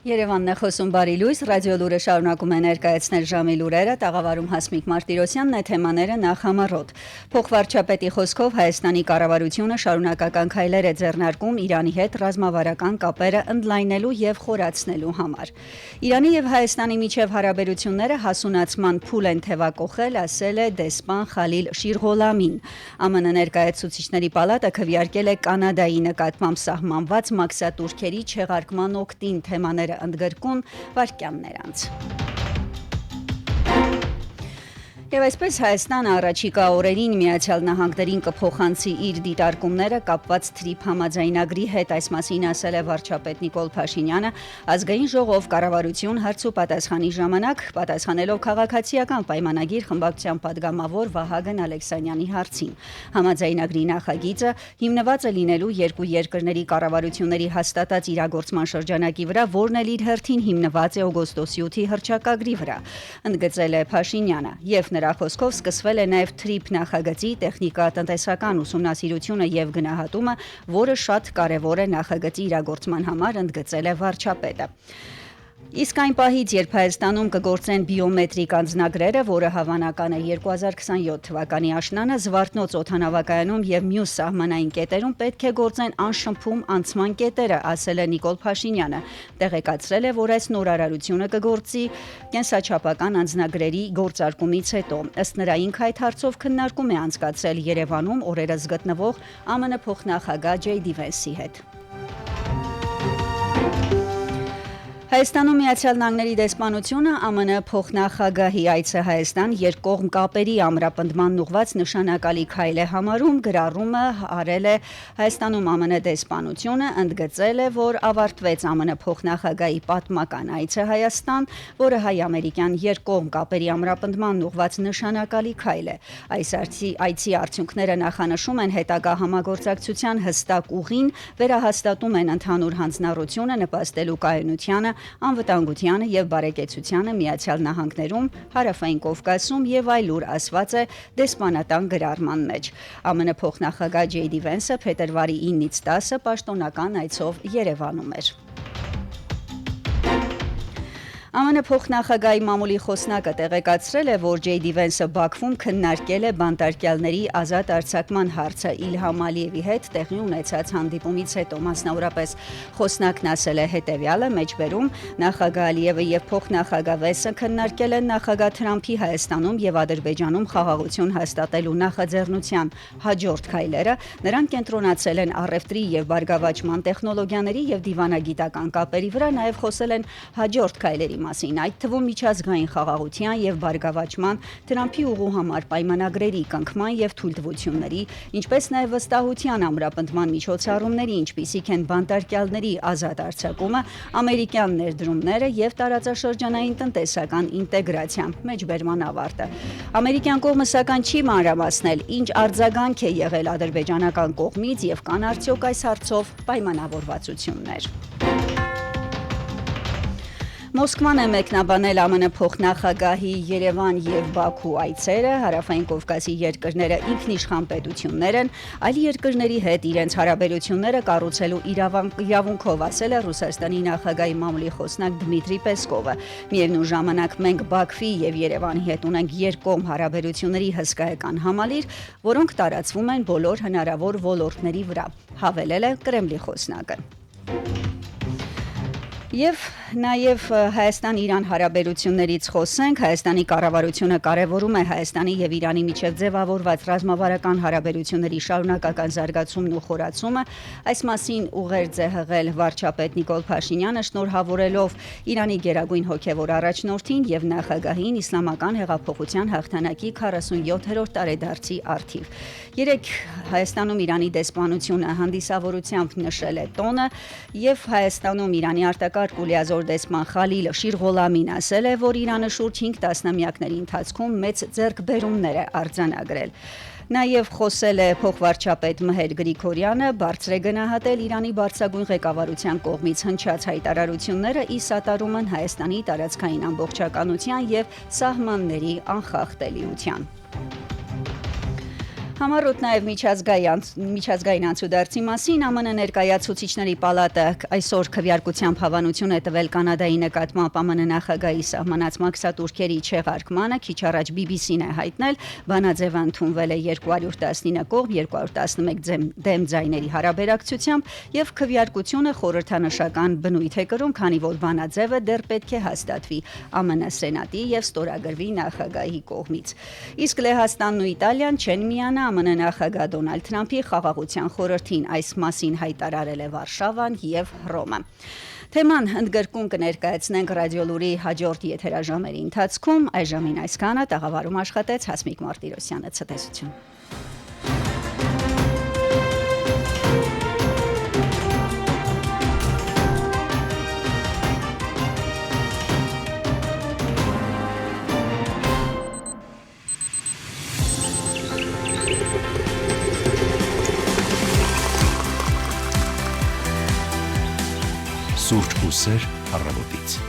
Երևանն է խոսում Բարի լույս, ռադիո լուրը շարունակում է ներկայացնել ժամի լուրերը, տաղավարում Հասմիկ Մարտիրոսյանն է, թեմաները նախ համառոտ։ Փոխվարչապետի խոսքով Հայաստանի կառավարությունը շարունակական քայլեր է ձեռնարկում Իրանի հետ ռազմավարական կապերը ընդլայնելու եւ խորացնելու համար։ Իրանի եւ Հայաստանի միջև հարաբերությունները հասունացման փուլ են թևակողել, ասել է դեսպան Խալիլ Շիրղոլամին։ ԱՄՆ ներկայացուցիչների պալատը քվեարկել է Կանադայի նկատմամբ սահմանված մաքսատուրքերի չեղարկման օգտին թեմաները ընդգրկուն վարկյաններ անց։ Եվ այսպես Հայաստանը առաջիկա օրերին Միացյալ Նահանգներին կփոխանցի իր դիտարկումները կապված թրիփ համաձայնագրի հետ, այս մասին ասել է վարչապետ Նիկոլ Փաշինյանը ազգային ժողով կառավարություն հարց ու պատասխանի ժամանակ, պատասխանելով քաղաքացիական պայմանագիր խմբակցության падգամավոր Վահագն Ալեքսանյանի հարցին։ Համաձայնագրի նախագիծը հիմնված է լինելու երկու երկրների կառավարությունների հաստատած իրագործման շրջանակի վրա, որն էլ իր հերթին հիմնված է օգոստոսի 8-ի հռչակագրի վրա, ընդգծել է Փաշինյանը, եւ նրա խոսքով սկսվել է նաև թրիփ նախագծի տեխնիկա-տնտեսական ուսումնասիրությունը եւ գնահատումը, որը շատ կարեւոր է նախագծի իրագործման համար, ընդգծել է վարչապետը։ Իսկ այն պահից, երբ Հայաստանում կգործեն բիոմետրիկ անձնագրերը, որը հավանական է 2027 թվականի աշնանը, Զվարթնոց օդանավակայանում եւ մյուս սահմանային կետերում պետք է գործեն անշփում անցման կետերը, ասել է Նիկոլ Փաշինյանը։ Տեղեկացրել է, որ այս նորարարությունը կգործի կենսաչափական անձնագրերի գործարկումից հետո։ Ըստ նրա, ինքը այդ հարցով քննարկում է անցկացրել Երևանում օրերս գտնվող ԱՄՆ փոխնախագահ Ջեյ Դի Վենսի հետ։ Հայաստանում Միացյալ Նահանգների դեսպանությունը ԱՄՆ փոխնախագահի այցը Հայաստան երկկողմ կապերի ամրապնդման ուղղված նշանակալի քայլ է համարում, գրառումը արել է Հայաստանում ԱՄՆ դեսպանությունը, ընդգծել է, որ ավարտվեց ԱՄՆ փոխնախագահի պատմական այցը Հայաստան, որը հայ-ամերիկյան երկկողմ կապերի ամրապնդման ուղղված նշանակալի քայլ է։ Այս այցի արդյունքները նախանշում են հետագա համագործակցության հստակ ուղին, վերահաստատում են ընդհանուր հանձնառությունը նպաստելու կայունությանը, անվտանգությանը եւ բարեկեցությանը Միացյալ Նահանգներում, Հարավային Կովկասում եւ այլուր, ասված է դեսպանատան գրառման մեջ։ ԱՄՆ փոխնախագահ Ջեյ Դի Վենսը փետրվարի 9-ից 10-ը պաշտոնական այցով Երևանում էր։ ԱՄՆ փոխնախագահի մամուլի խոսնակը տեղեկացրել է, որ Ջեյ Դի Վենսը Բաքվում քննարկել է բանտարկյալների ազատ արձակման հարցը Իլհամ Ալիևի հետ տեղի ունեցած հանդիպումից հետո, մասնավորապես խոսնակն ասել է հետևյալը, մեջբերում նախագահ Ալիևը եւ փոխնախագահ Վենսը քննարկել են նախագահ Թրամփի Հայաստանում եւ Ադրբեջանում խաղաղություն հաստատելու նախաձեռնության հաջորդ քայլերը, նրանք կենտրոնացել են առևտրի եւ բարգավաճման տեխնոլոգիաների եւ դիվանագիտական կապերի վրա, նաեւ խոսել են հաջորդ քայլերի մասին, այդ թվում միջազգային խաղաղության եւ բարգավաճման, Թրամփի ուղու համար պայմանագրերի կնքման եւ թույլտվությունների, ինչպես նաեւ վստահության ամրապնդման միջոցառումների, ինչպիսիք են բանտարկյալների ազատ արձակումը, ամերիկյան ներդրումները եւ տարածաշրջանային տնտեսական ինտեգրացիա, մեջբերման ավարտը։ Ամերիկյան կողմը սակայն չի մանրամասնել, ինչ արձագանք է եղել ադրբեջանական կողմից եւ կան արդյոք այս հարցով պայմանավորվածություններ։ Մոսկվան է մեկնաբանել ԱՄՆ փոխնախագահի Երևան եւ Բաքու այցերը, Հարավային Կովկասի երկրները ինքնիշխան պետություններ են, այլ երկրների հետ իրենց հարաբերությունները կառուցելու իրավունքով, ասել է Ռուսաստանի նախագահի մամուլի խոսնակ Դմիտրի Պեսկովը։ Միևնույն ժամանակ մենք Բաքվի եւ Երևանի հետ ունենք երկկողմ հարաբերությունների հսկայական համալիր, որոնք տարածվում են բոլոր հնարավոր ոլորտների վրա, հավելել է Կրեմլի խոսնակը։ Եվ նաև Հայաստան-Իրան հարաբերություններից խոսենք, Հայաստանի կառավարությունը կարևորում է Հայաստանի եւ Իրանի միջև ձևավորված ռազմավարական հարաբերությունների շարունակական զարգացումն ու խորացումը, այս մասին ուղերձ է հղել վարչապետ Նիկոլ Փաշինյանը, շնորհավորելով Իրանի գերագույն հոգևոր առաջնորդին եւ նախագահին Իսլամական հեղափոխության հաղթանակի 47-րդ տարեդարձի առթիվ։ Երեկ Հայաստանում Իրանի դեսպանությունը հանդիսավորությամբ նշել է տոնը եւ Հայաստանում Իրանի արտակարգ ու լիազոր դեսպան Խալիլ Շիրղոլամին ասել է, որ Իրանը շուրջ 5 տասնամյակների ընթացքում մեծ ձեռքբերումներ է արձանագրել։ Նաև խոսել է փոխվարչապետ Մհեր Գրիգորյանը, բարձր է գնահատել Իրանի բարձրագույն ղեկավարության կողմից հնչած հայտարարությունները ի սատարումն Հայաստանի տարածքային ամբողջականության եւ սահմանների անխախտելիության։ Համառոտ նաև միջազգային անցուդարձի մասին ԱՄՆ ներկայացուցիչների պալատը այսօր քվեարկությամբ հավանություն է տվել Կանադայի նկատմամբ ԱՄՆ նախագահի սահմանած մաքսատուրքերի չեղարկմանը, քիչ առաջ BBC-ն է հայտնել, բանաձևը ընդունվել է 219 կողմ 211 դեմ ձայների հարաբերակցությամբ եւ քվեարկությունը խորհրդանշական բնույթ է կրում, քանի որ բանաձևը դեռ պետք է հաստատվի ԱՄՆ Սենատի եւ ստորագրվի նախագահի կողմից։ Իսկ Լեհաստանն ու Իտալիան չեն միանա ԱՄՆ նախագահ Դոնալդ Թրամփի խաղաղության խորհրդին, այս մասին հայտարարել է Վարշավան եւ Հռոմը։ Թեման ընդգրկուն կներկայացնենք ռադիոլուրի հաջորդ եթերաժամերի ընթացքում, այժմին այսքանը տաղավարում աշխատեց Հասմիկ Մարտիրոսյանը, ցտեսություն։
Սուրճ ու սեր առավոտից։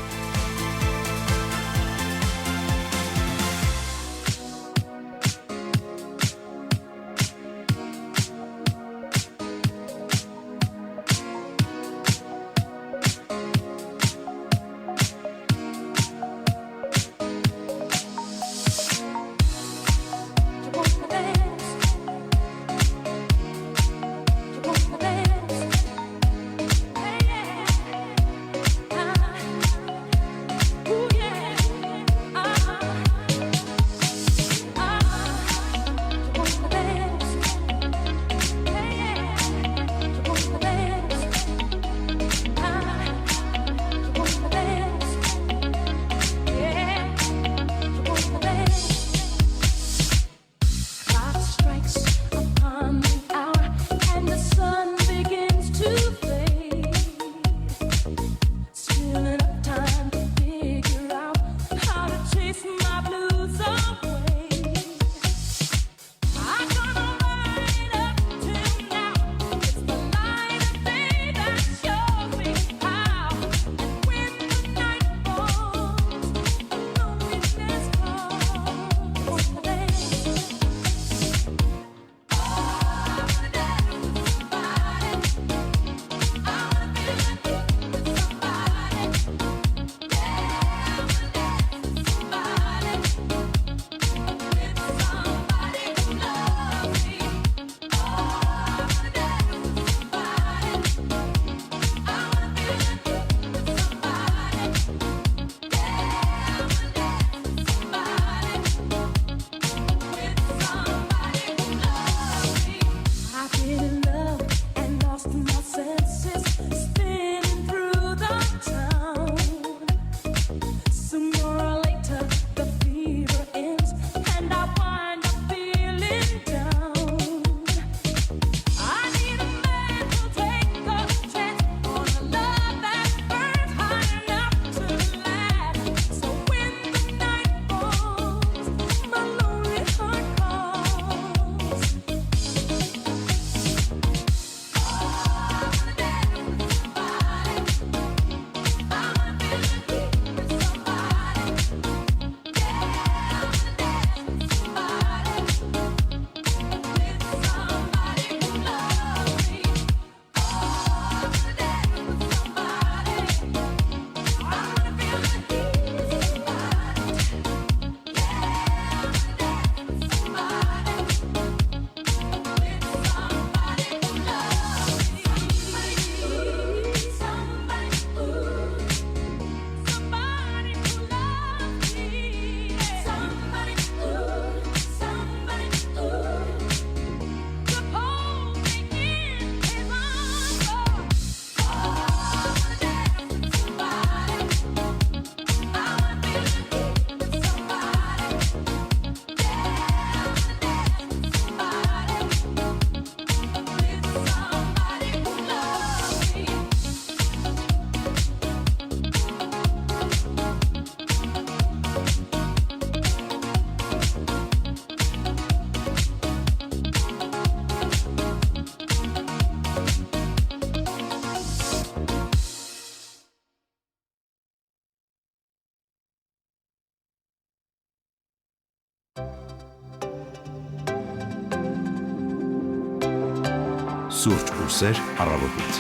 Սուրճ ու սեր առավոտից։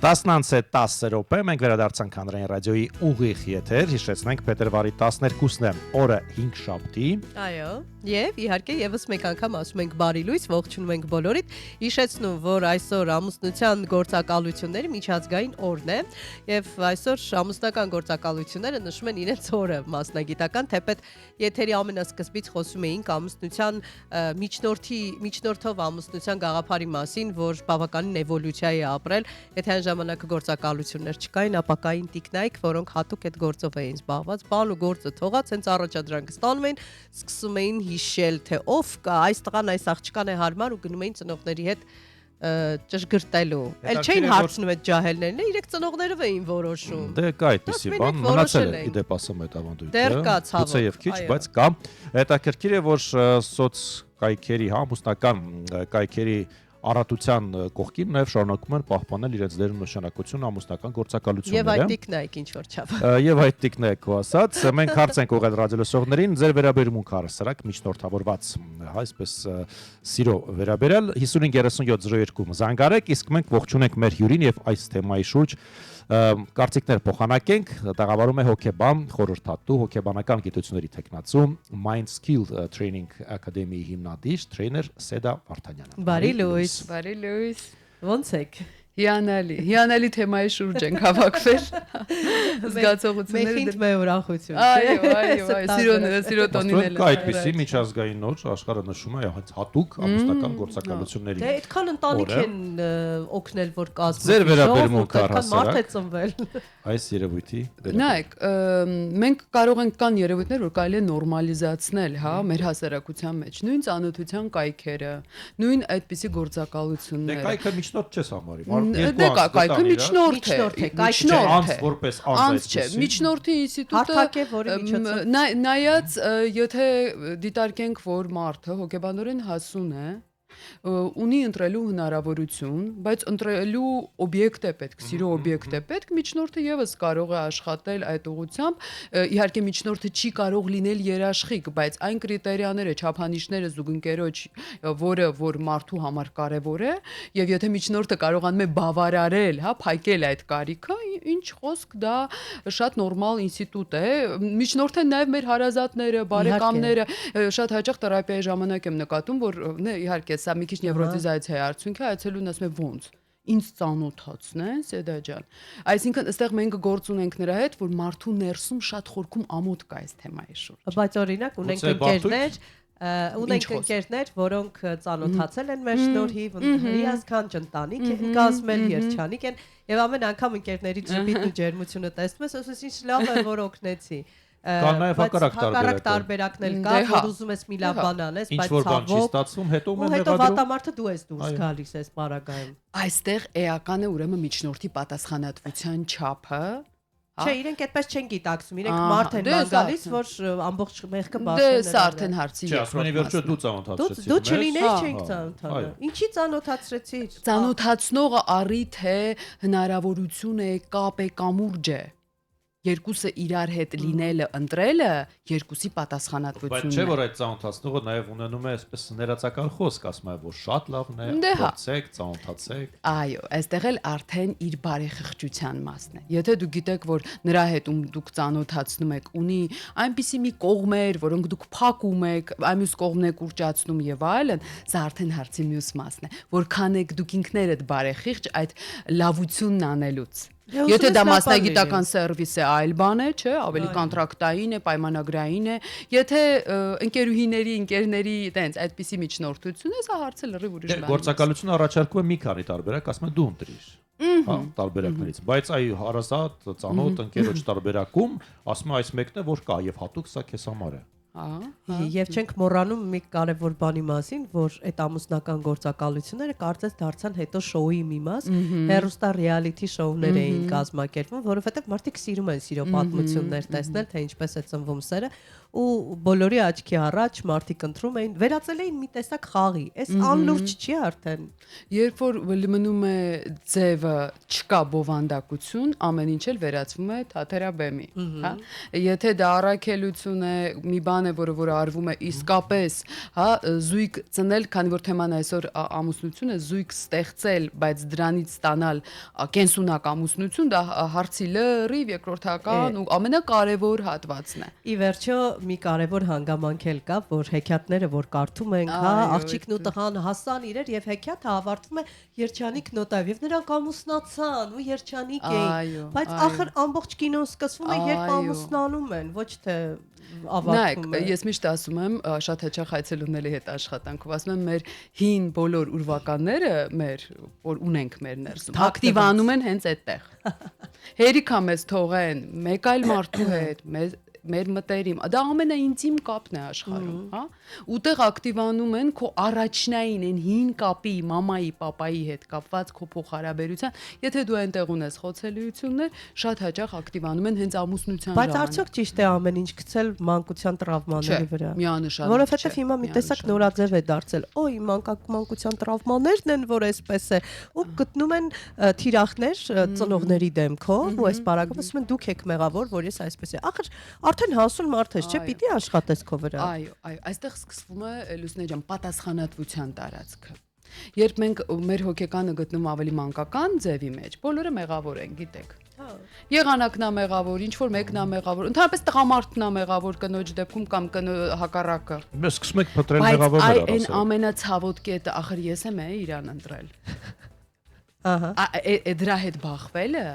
10:10 րոպե մենք վերադարձանք հանրային ռադիոյի ուղիղ եթեր, հիշեցնենք փետրվարի 12-ն է, օրը 5 շաբթի։
Այո, Եվ իհարկե եւս մեկ անգամ ասում ենք բարի լույս, ողջունում ենք բոլորիդ։ Հիշեցնում, որ այսօր ամուսնության գործակալությունների միջազգային օրն է, եւ այսօր ամուսնական գործակալությունները նշում են իրենց օրը մասնագիտական, թեպետ եթերի ամենասկզբից խոսում էինք ամուսնության միջնորդով ամուսնության գաղափարի մասին, որ բավականին էվոլյուցիա է ապրել, եթե այն ժամանակը գործակալություններ չկային, ապա կային տիկնայք, որոնք հատուկ այդ գործով էին զբաղված, բան ու գործը թողած, հենց առաջադրանքը ստանում էին, սկսում էին հիշել, թե ով կա, այս տղան, այս աղջկան է հարմար ու գնում էին ծնողների հետ ճշգրտելու։ Էլ չէին հարցնում այդ ջահելներն, իրենք ծնողներով էին որոշում։
Դե կա այդպեսի բան, մնացել է իդեպ ասում այդ ավանդույթը։
Դեռ կա, ցավոք,
գուցե եւ քիչ,
այո։
բայց կա։ Հետաքրքիր է, որ սոցկայքերի, ամուսնական կայքերի առատության կողքին նաև շարունակում են պահպանել իրենց դերն ու նշանակությունը ամուսնական
Եվ
գործակալությունները։
այդ տիկնայք ինչ որ չափ։
Եվ այդ տիկնայք ու ասած, մենք հարց ենք ուղղել ռադիոլսողներին, ձեր վերաբերմունքը առասարակ միջնորդավորված, այսպես սիրո վերաբերել 553702 զանգարեք, իսկ մենք ողջունենք մեր հյուրին եւ այս թեմայի շուրջ կարծիքներ փոխանակենք, տաղավարում է հոկեբան, խորհրդատու, հոկեբանական գիտությունների տեխնացու Mind Skill Training Academy-ի հիմնադիր, տրեյներ Սեդա Վարդանյանը։
Բարի լույս։
Բարի լույս։
Ոնց եք։
Հիանալի թեմայի շուրջ ենք հավաքվել։ Զգացողությունները
Մեխինդ մե ուրախություն։
այո, սիրո տոնին էլ։
Կա այդպիսի միջազգային օր, աշխարհը նշում է հատուկ ամուսնական գործակալությունների։
Դե այդքան ընտանիք են օգնել, որ կազմվի։
Ձեր վերաբերմունքը
այդքան մարդ է ծնվել։
Այս երևույթի
Նայեք, մենք կարող ենք կան երևույթներ, որ կարելի է նորմալիզացնել, հա, մեր հասարակության մեջ, նույն ծանոթության կայքերը, նույն այդպիսի
Դե
գործակալությունները։
կայքը միջնորդ չես համարի։
Դե կայքը միջնորդ է,
անց որպես
անց չէ, միջնորդի ինստիտուտը
Հարթակ է, որի միջոցով
նայած, եթե դիտարկենք, որ մարդը հոգեբանորեն հասուն է, ունի ընտրելու հնարավորություն, բայց ընտրելու օբյեկտ է պետք, սիրո օբյեկտ է պետք, միջնորդը եւս կարող է աշխատել այդ ուղղությամբ, իհարկե միջնորդը չի կարող լինել երաշխիք, բայց այն կրիտերիաները, չափանիշները զուգընկերոջ, որ մարդու համար կարեւոր է, եւ եթե միջնորդը կարողանում է բավարարել, հա, փակել այդ կարիքը, ինչ խոսք, դա շատ նորմալ ինստիտուտ է։ Միջնորդը նաեւ մեր հարազատները, բարեկամները, շատ հաճախ թերապիայի ժամանակ եմ նկատում, որ իհարկե սա մի քիչ նևրոտիզացիա է արդյունքը, այցելուն ասում է ոնց ինձ ծանոթացնեն Սեդա ջան։ Այսինքն այստեղ մենք գործ ունենք նրա հետ, որ մարդու ներսում շատ խորքում ամոթ կա այս թեմայի շուրջ։
Բայց օրինակ ունենք ընկերներ, որոնք ծանոթացել են մեր շնորհիվ, հիասքանչ ընտանիք են, կազմել երջանիկ են, եւ ամեն անգամ ընկերների ճպիտն ու ջերմությունը տեսնում ես, ասես ինչ լավ է, որ օգնեցի։
Կան նաև հակառակ
տարբերակներ կա, որ ուզում ես մի լավ բան անես, բայց
ինչ որ բան չի ստացվում, հետո
հետո վատամարդը դու ես դուրս գալիս այս պարագայում։
Այստեղ էական է ուրեմն միջնորդի պատասխանատվության չափը։
Չէ, իրենք այդպես չեն գիտակցում, իրենք մարդ են ման գալիս, որ ամբողջ մեղքը բաշխեն։
Դե սա արդեն հարցի
Չէ, ասում են վերջը դու ծանոթացրեցիր։
Դու չլինես չենք ծանոթանա։ Ինչի ծանոթացրեցիր։
Ծանոթացնողը առիթ է, հնարավորություն է, կապ է, կամուրջ է։ Երկուսը իրար հետ լինելը, ընտրելը, երկուսի պատասխանատվությունն է։
Բայց չէ, որ այդ ծանոթացնողը նաև ունենում է այսպես ներածական խոսք, ասում է, որ շատ լավն է, փորձեք, ծանոթացեք։
Այո, այստեղ էլ արդեն իր բարեխղճության մասն է։ Եթե դուք գիտեք, որ նրա հետ դուք ծանոթացնում եք, ունի այնպիսի մի կողմեր, որոնք դուք փակում եք, այն մյուս կողմն եք ուռճացնում եւ այլն, սա արդեն հարցի մյուս մասն է, որքան եք դուք ինքներդ բարեխիղճ այդ լավությունն անելուց։ Եթե դա մասնագիտական սերվիս է, այլ բան է, չէ, ավելի կոնտրակտային է, պայմանագրային է։ Եթե ընկերների տենց այդպիսի միջնորդություն է, սա հարցը լրիվ ուրիշ բան է։
Գործակալությունը առաջարկում է մի քանի տարբերակ, ասում է դու ընտրիր։ Հա, տարբերակներից, բայց այ հարազատ, ծանոթ ընկերոջ տարբերակում ասում է այս մեկն է, որ կա եւ հատուկ սա քեզ համար է։
Եվ չենք մոռանում մի կարևոր բանի մասին, որ այդ ամուսնական գործակալությունները կարծես դարձան հետո շոուի մի մաս, հեռուստա ռեալիթի շոուներ էին կազմակերպվում, որովհետև մարդիկ սիրում են սիրո պատմություններ տեսնել, թե ինչպես է ծնվում սերը, ու բոլորի աչքի առաջ մարդիկ ընտրում էին, վերածել էին մի տեսակ խաղի, այս անլուրջ չի արդեն։
Երբ որ մնում է ձևը, չկա բովանդակություն, ամեն ինչ էլ վերածվում է թաթերաբեմի, հա։ Եթե դա առաքելություն է, մի բան է, որը արվում է իսկապես, հա, զույգ ծնել, քանի որ թեման այսօր ամուսնություն է, զույգ ստեղծել, բայց դրանից ստանալ կենսունակ ամուսնություն, դա հարցի լրիվ երկրորդական ու ամենակարևոր հատվածն է։
Ի վերջո մի կարևոր հանգամանք էլ կա, որ հեքիաթները, որ կարդում ենք, հա,
Այո,
աղջիկն ու տղան հասան իրար եւ հեքիաթը ավարտվում է երջանիկ նոտայով եւ նրանք ամուսնացան ու երջանիկ
Այո,
էին, բայց
այո։
ախր ամբողջ կինոն սկսվում է երբ
Այո։
ամուսնանում են, ոչ թե
Նայեք,
ավարտվում է։
ես միշտ ասում եմ, շատ հաճախ այցելուների հետ աշխատանքով ասում եմ, մեր հին բոլոր ուրվականները, որ ունենք մեր ներսում, ակտիվանում են հենց այդտեղ։ Հերիքա մեզ թողեն մեկ այլ մարդու հետ, մեր մտերիմ, դա ամենաինտիմ կապն է աշխարհում, հա? Ուտեղ ակտիվանում են քո առաջնային այն հին կապի, մամայի, պապայի հետ կապված քո փոխհարաբերության, եթե դու այնտեղ ունես խոցելիություններ, շատ հաճախ ակտիվանում են հենց ամուսնության
Բայց
ժամանակ։
արդյոք ճիշտ է ամեն ինչ գցել մանկության տրավմաների վրա։
Միանշանակ
Որովհետև
չէ,
հիմա մի տեսակ
միանշանակ։
նորաձև է դարձել։ Օй, մանկության տրավմաներն են, որ այսպես է, ու գտնում են թիրախներ ծնողների դեմքով, ու այս բարակով ասում են դուք եք մեղավոր, որ ես այսպես է։ Ախր արդեն հասուն մարդ ես, չէ՞,
Այո։
պիտի աշխատես քո վրա։
Այո, այստեղ սկսվում է Լուսինե ջան պատասխանատվության տարածքը։ Երբ մենք մեր հոգեկանը գտնում ավելի մանկական ձևի մեջ, բոլորը մեղավոր են, գիտեք։ Եղանակն է մեղավոր, ինչ որ մեկն է մեղավոր, ընդհանրապես տղամարդն է մեղավոր կնոջ դեպքում կամ հակառակը։
Մենք սկսում ենք փտրել
Բայց
մեղավորներ
այն
առասել։
ամենացավոտ կետը, ախր ես եմ իրան ընտրել։
Ահա։
Դրա հետ բախվելը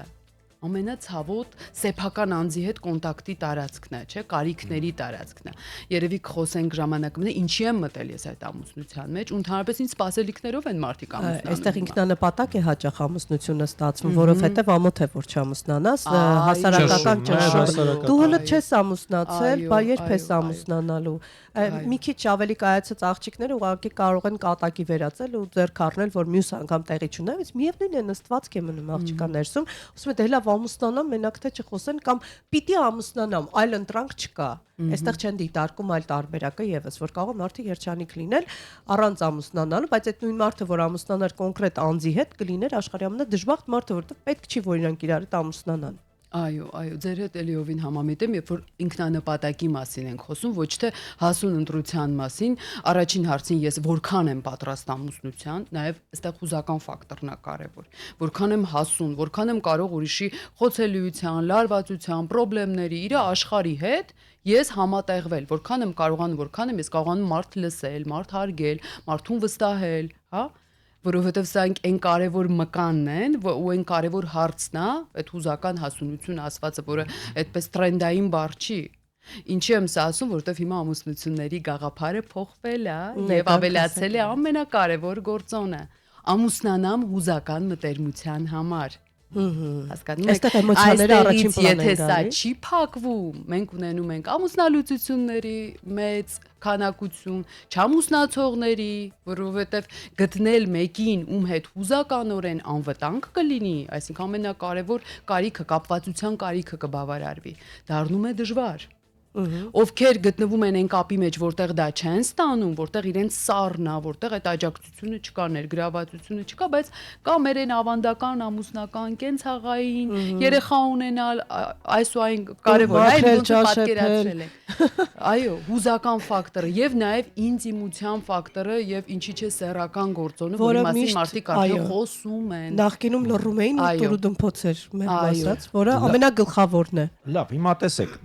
ամենացավոտ սեփական անձի հետ կոնտակտի տարածքն է, չէ, կարիքների տարածքն է։ Երևի կխոսենք ժամանակը, ինչի եմ մտել ես այդ ամուսնության մեջ, ու ընդհանրապես ինչ սպասելիքներով են մարդիկ ամուսնանում։
Այստեղ ինքնանպատակ է հաճախ ամուսնությունը ստացվում, որովհետև ամոթ է որ չամուսնանաս, հասարակական ճնշում։ Դու հələ չես ամուսնացել, բա երբ ես ամուսնանալու։ Մի քիչ ավելի կայացած աղջիկները ուղղակի կարող են կատակի վերածել ու ձեռք առնել, որ մյուս անգամ տեղի չունի, բայց միևնույն է նստվածք է մնում աղջկա ներսում, ասում է դե լավ ամուսնանամ, մենակ թե չխոսեն կամ պիտի ամուսնանամ, այլ ընտրանք չկա։ Այստեղ չեն դիտարկում այլ տարբերակը եւս, որ կարող է մարդը երջանիկ լինել առանց ամուսնանալու, բայց այդ նույն մարդը, որ ամուսնանար կոնկրետ անձի հետ, կլիներ աշխարհի ամենադժբախտ մարդը, որովհետեւ պետք չի որ իրանք իրար հետ ամուսնանան։
Այո, ձեր հետ էլիովին համամիտ եմ, երբ որ ինքնանպատակի մասին ենք խոսում, ոչ թե հասուն ընտրության մասին, առաջին հարցին ես որքան եմ պատրաստ ամուսնության, նաև այստեղ հուզական ֆակտորն է կարևոր, որքան եմ հասուն, որքան եմ կարող ուրիշի խոցելիության, լարվածության, խնդիրների, իր աշխարհի հետ ես համատեղվել, որքան եմ կարողանում, որքան եմ ես կարողանում մարդ լսել, մարդ հարգել, մարդուն վստահել, հա? Որովհետև սա այն կարևոր մկանն են ու այն կարևոր հարցն է, այդ հուզական հասունություն ասվածը, որը այդպես տրենդային բառ չի։ Ինչի եմ սա ասում, որովհետև հիմա ամուսնությունների գաղափարը փոխվել է եւ ավելացել է ամենակարևոր գործոնը՝ ամուսնանամ հուզական մտերմության համար։ Հասկանում եք,
Այստեղ էմոցիաները առաջին պլան են
եթե սա
գալիս։
չի փակվում, մենք ունենում ենք ամուսնալուծությունների մեծ քանակություն, չամուսնացողների, որովհետև գտնել մեկին, ում հետ հուզականորեն անվտանգ կլինի, այսինքն ամենակարևոր կարիքը, կապվածության կարիքը կբավարարվի, դառնում է դժվար։ Ովքեր գտնվում են այն կապի մեջ, որտեղ դա չեն ստանում, որտեղ իրենց սառն է, որտեղ այդ աջակցությունը չկա, ներգրավվածությունը չկա, բայց կա մեր այն ավանդական ամուսնական կենցաղային երեխա ունենալ, այս ու այն կարևոր է, ոնց պատկերացրել եք։ Այո, հուզական ֆակտորը եւ նաեւ ինտիմության ֆակտորը եւ ինչի՞ չէ սեռական գործոնը, որի մասին մարդիկ արդեն խոսում են։
Նախկինում լռում էին ու տուրուդմփոց էր մեր ասած, որը ամենագլխավորն է։
Լավ, հիմա տեսեք,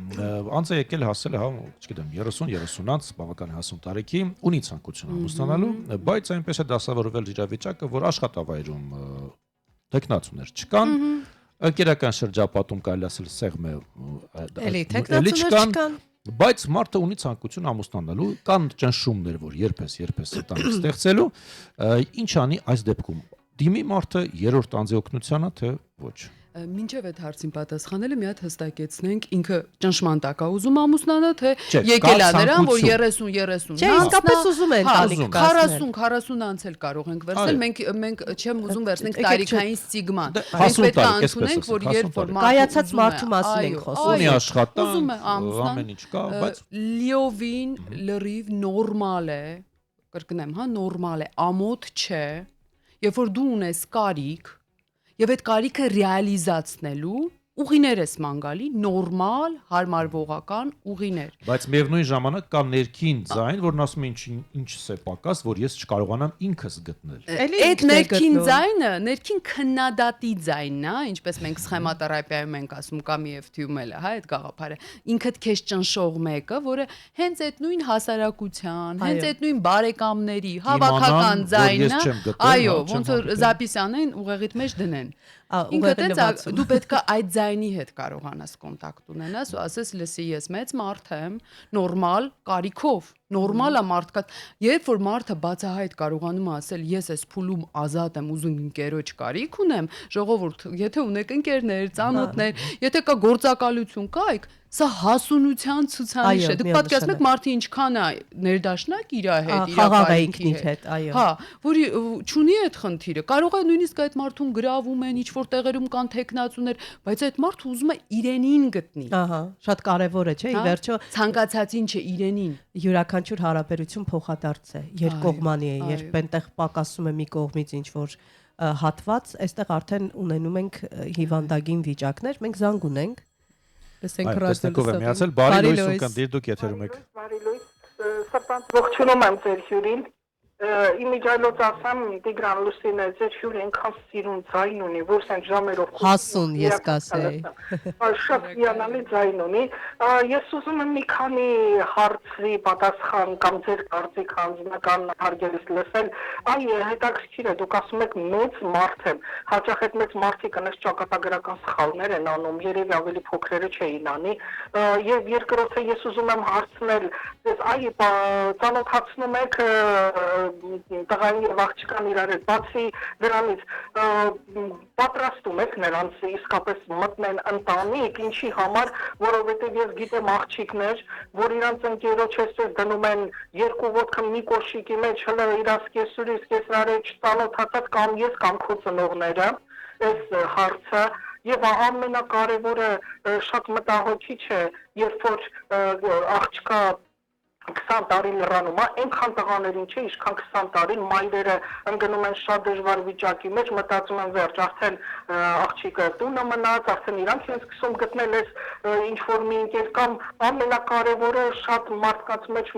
անձը եկել հասել է, հա, չգիտեմ, 30 անց, բավական հասուն տարիքի, ունի ցանկություն ամուսնանալու, բայց այնպես է դասավորվել իրավիճակը, որ աշխատավայրում տեխնացուներ չկան, ընկերական շրջապատում կարելի ասել սեղմ է,
Էլի տեխնացուներ չկան։
Բայց մարդը ունի ցանկություն ամուսնանալու, կան ճնշումներ, որ երբես ընտանիք ստեղծելու, ինչ անի այս դեպքում։ Դիմի մարդը երրորդ անձի օգնությանը, թե ոչ։
Մինչև այդ հարցին պատասխանելը մի հատ հստակեցնենք, ինքը ճնշման տակ է ուզում ամուսնանա, թե
Չէ,
եկել
կա
է նրան, որ
ցանկություն։
30
Չէ, իսկապես ուզում են տալիք կասնել։
40 անց էլ կարող ենք վերցնել, մենք չեմ ուզում վերցնենք
Եկեք,
տարիքային ստիգման։
հասուն
Մենք պետք է
տարիք,
ընդունենք, որ
այսպես
երբ որ
ասած,
կայացած
ուզում է,
մարդու մասին ենք խոսում։
Ունի աշխատանք,
ուզում է ամուսնան,
ամեն ինչ կա, բայց
լիովին լրիվ նորմալ է, կրկնեմ, հա, նորմալ է, ամոթ չէ, երբ որ դու ունես կարիք եւ այդ կարիքը ռեալիզացնելու ուղիներ ես մանգալի, նորմալ, հարմարվողական ուղիներ։
Բայց միևնույն ժամանակ կա ներքին ձայն, որն ասում է ինչս է պակաս, որ ես չկարողանամ ինքս գտնել։
Այդ ներքին ձայնը, ներքին քննադատի ձայնն է, ինչպես մենք սխեմատերապիայում ենք ասում կամ EFT-ում էլ է, հա, այդ գաղափարը։ Ինքդ քեզ ճնշող մեկը, որը հենց այդ նույն հասարակության, հենց այդ նույն բարեկամների հավաքական ձայնն է, այո, ոնց որ Զապիսյանին ուղեղիդ մեջ դնեն։ Ինքդ տենց դու պետք է այդ ձայնի հետ կարողանաս կոնտակտ ունենաս ու ասես լսի ես մեծ մարդ եմ, նորմալ, կարիքով, նորմալ է մարդկա։ Երբ որ մարդը բացահայտ կարողանում է ասել ես այս փուլում ազատ եմ, ուզում ընկերոջ կարիք ունեմ, ժողովուրդ, եթե ունեք ընկերներ, ծանոթներ, եթե կա գործակալություն կայք, սա հասունության ցուցանիշ է։ Դուք պատկերացնում եք մարդը ինչքան է ներդաշնակ իր հետ, իր
խաղաղայինքն իր հետ, այո։
Հա, որի չունի այդ խնդիրը։ Կարող է նույնիսկ այդ մարդուն գրավում են, ինչ որ տեղերում կան տեխնացուներ, բայց այդ մարդը ուզում է իրենին գտնի։
Ահա, շատ կարևոր է, չէ՞, ի վերջո
ցանկացածին չէ, իրենին։
Յուրաքանչյուր հարաբերություն փոխադարձ է, երկկողմանի է, երբ այնտեղ պակասում է մի կողմից ինչ որ հատված, այստեղ արդեն ունենում ենք հիվանդագին վիճակներ, մենք զանգ ունենք։ Լսենք
Տեսնեկով եմ միացել, բարի լույս ու կնդիր դուք եթերում եք։
Բարի լույս, սրտանց ողջունում եմ ձեր հյուրին։ Իմիջայլոց ասեմ Տիգրան Լուսինե ձեր հյուրը այնքան սիրուն ձայն ունի, որ սեն ժամերով
հասուն ես կասեի։
Շատ հիանալի ձայն ունի։ Ես ուզում եմ մի քանի հարցի պատասխան կամ ձեր կարծիք անձնական հարգելիս լսել։ Այ հետաքրքիր է, դուք ասում եք մեծ մարդ եմ։ Հաճախ այդ մեծ մարդիկ այնպես ճակատագրական սխալներ են անում, երևի ավելի փոքրերը չէին անի։ Եվ երկրորդը ես ուզում եմ հարցնել, ձեզ այ ծանոթացնում եք տղային եւ աղջկան իրար հետ, բացի դրանից պատրաստում եք նրանց իսկապես մտնել ընտանիք, ինչի համար, որովհետեւ ես գիտեմ աղջիկներ, որ իրանց ընկերոջ էստեղ դնում են երկու ոտքը մի կոշիկի մեջ, հələ իրաց կեսուրից կեսրարը չծանոթացած կամ ես կամ քո ծնողները, այս հարցը եւ ամենակարևորը շատ մտահոգիչ է, երբ որ աղջկա 20 տարի լրանում է, այնքան տղաներին չէ, ինչքան 20 տարին մայրերը ընկնում են շատ դժվար վիճակի մեջ, մտածում են վերջ, արդեն աղջիկը տունը մնաց, արդեն իրանք են սկսում գտնել այս ինչ-որ մի ընկեր կամ ամենակարևորը շատ մարդկանց մեջ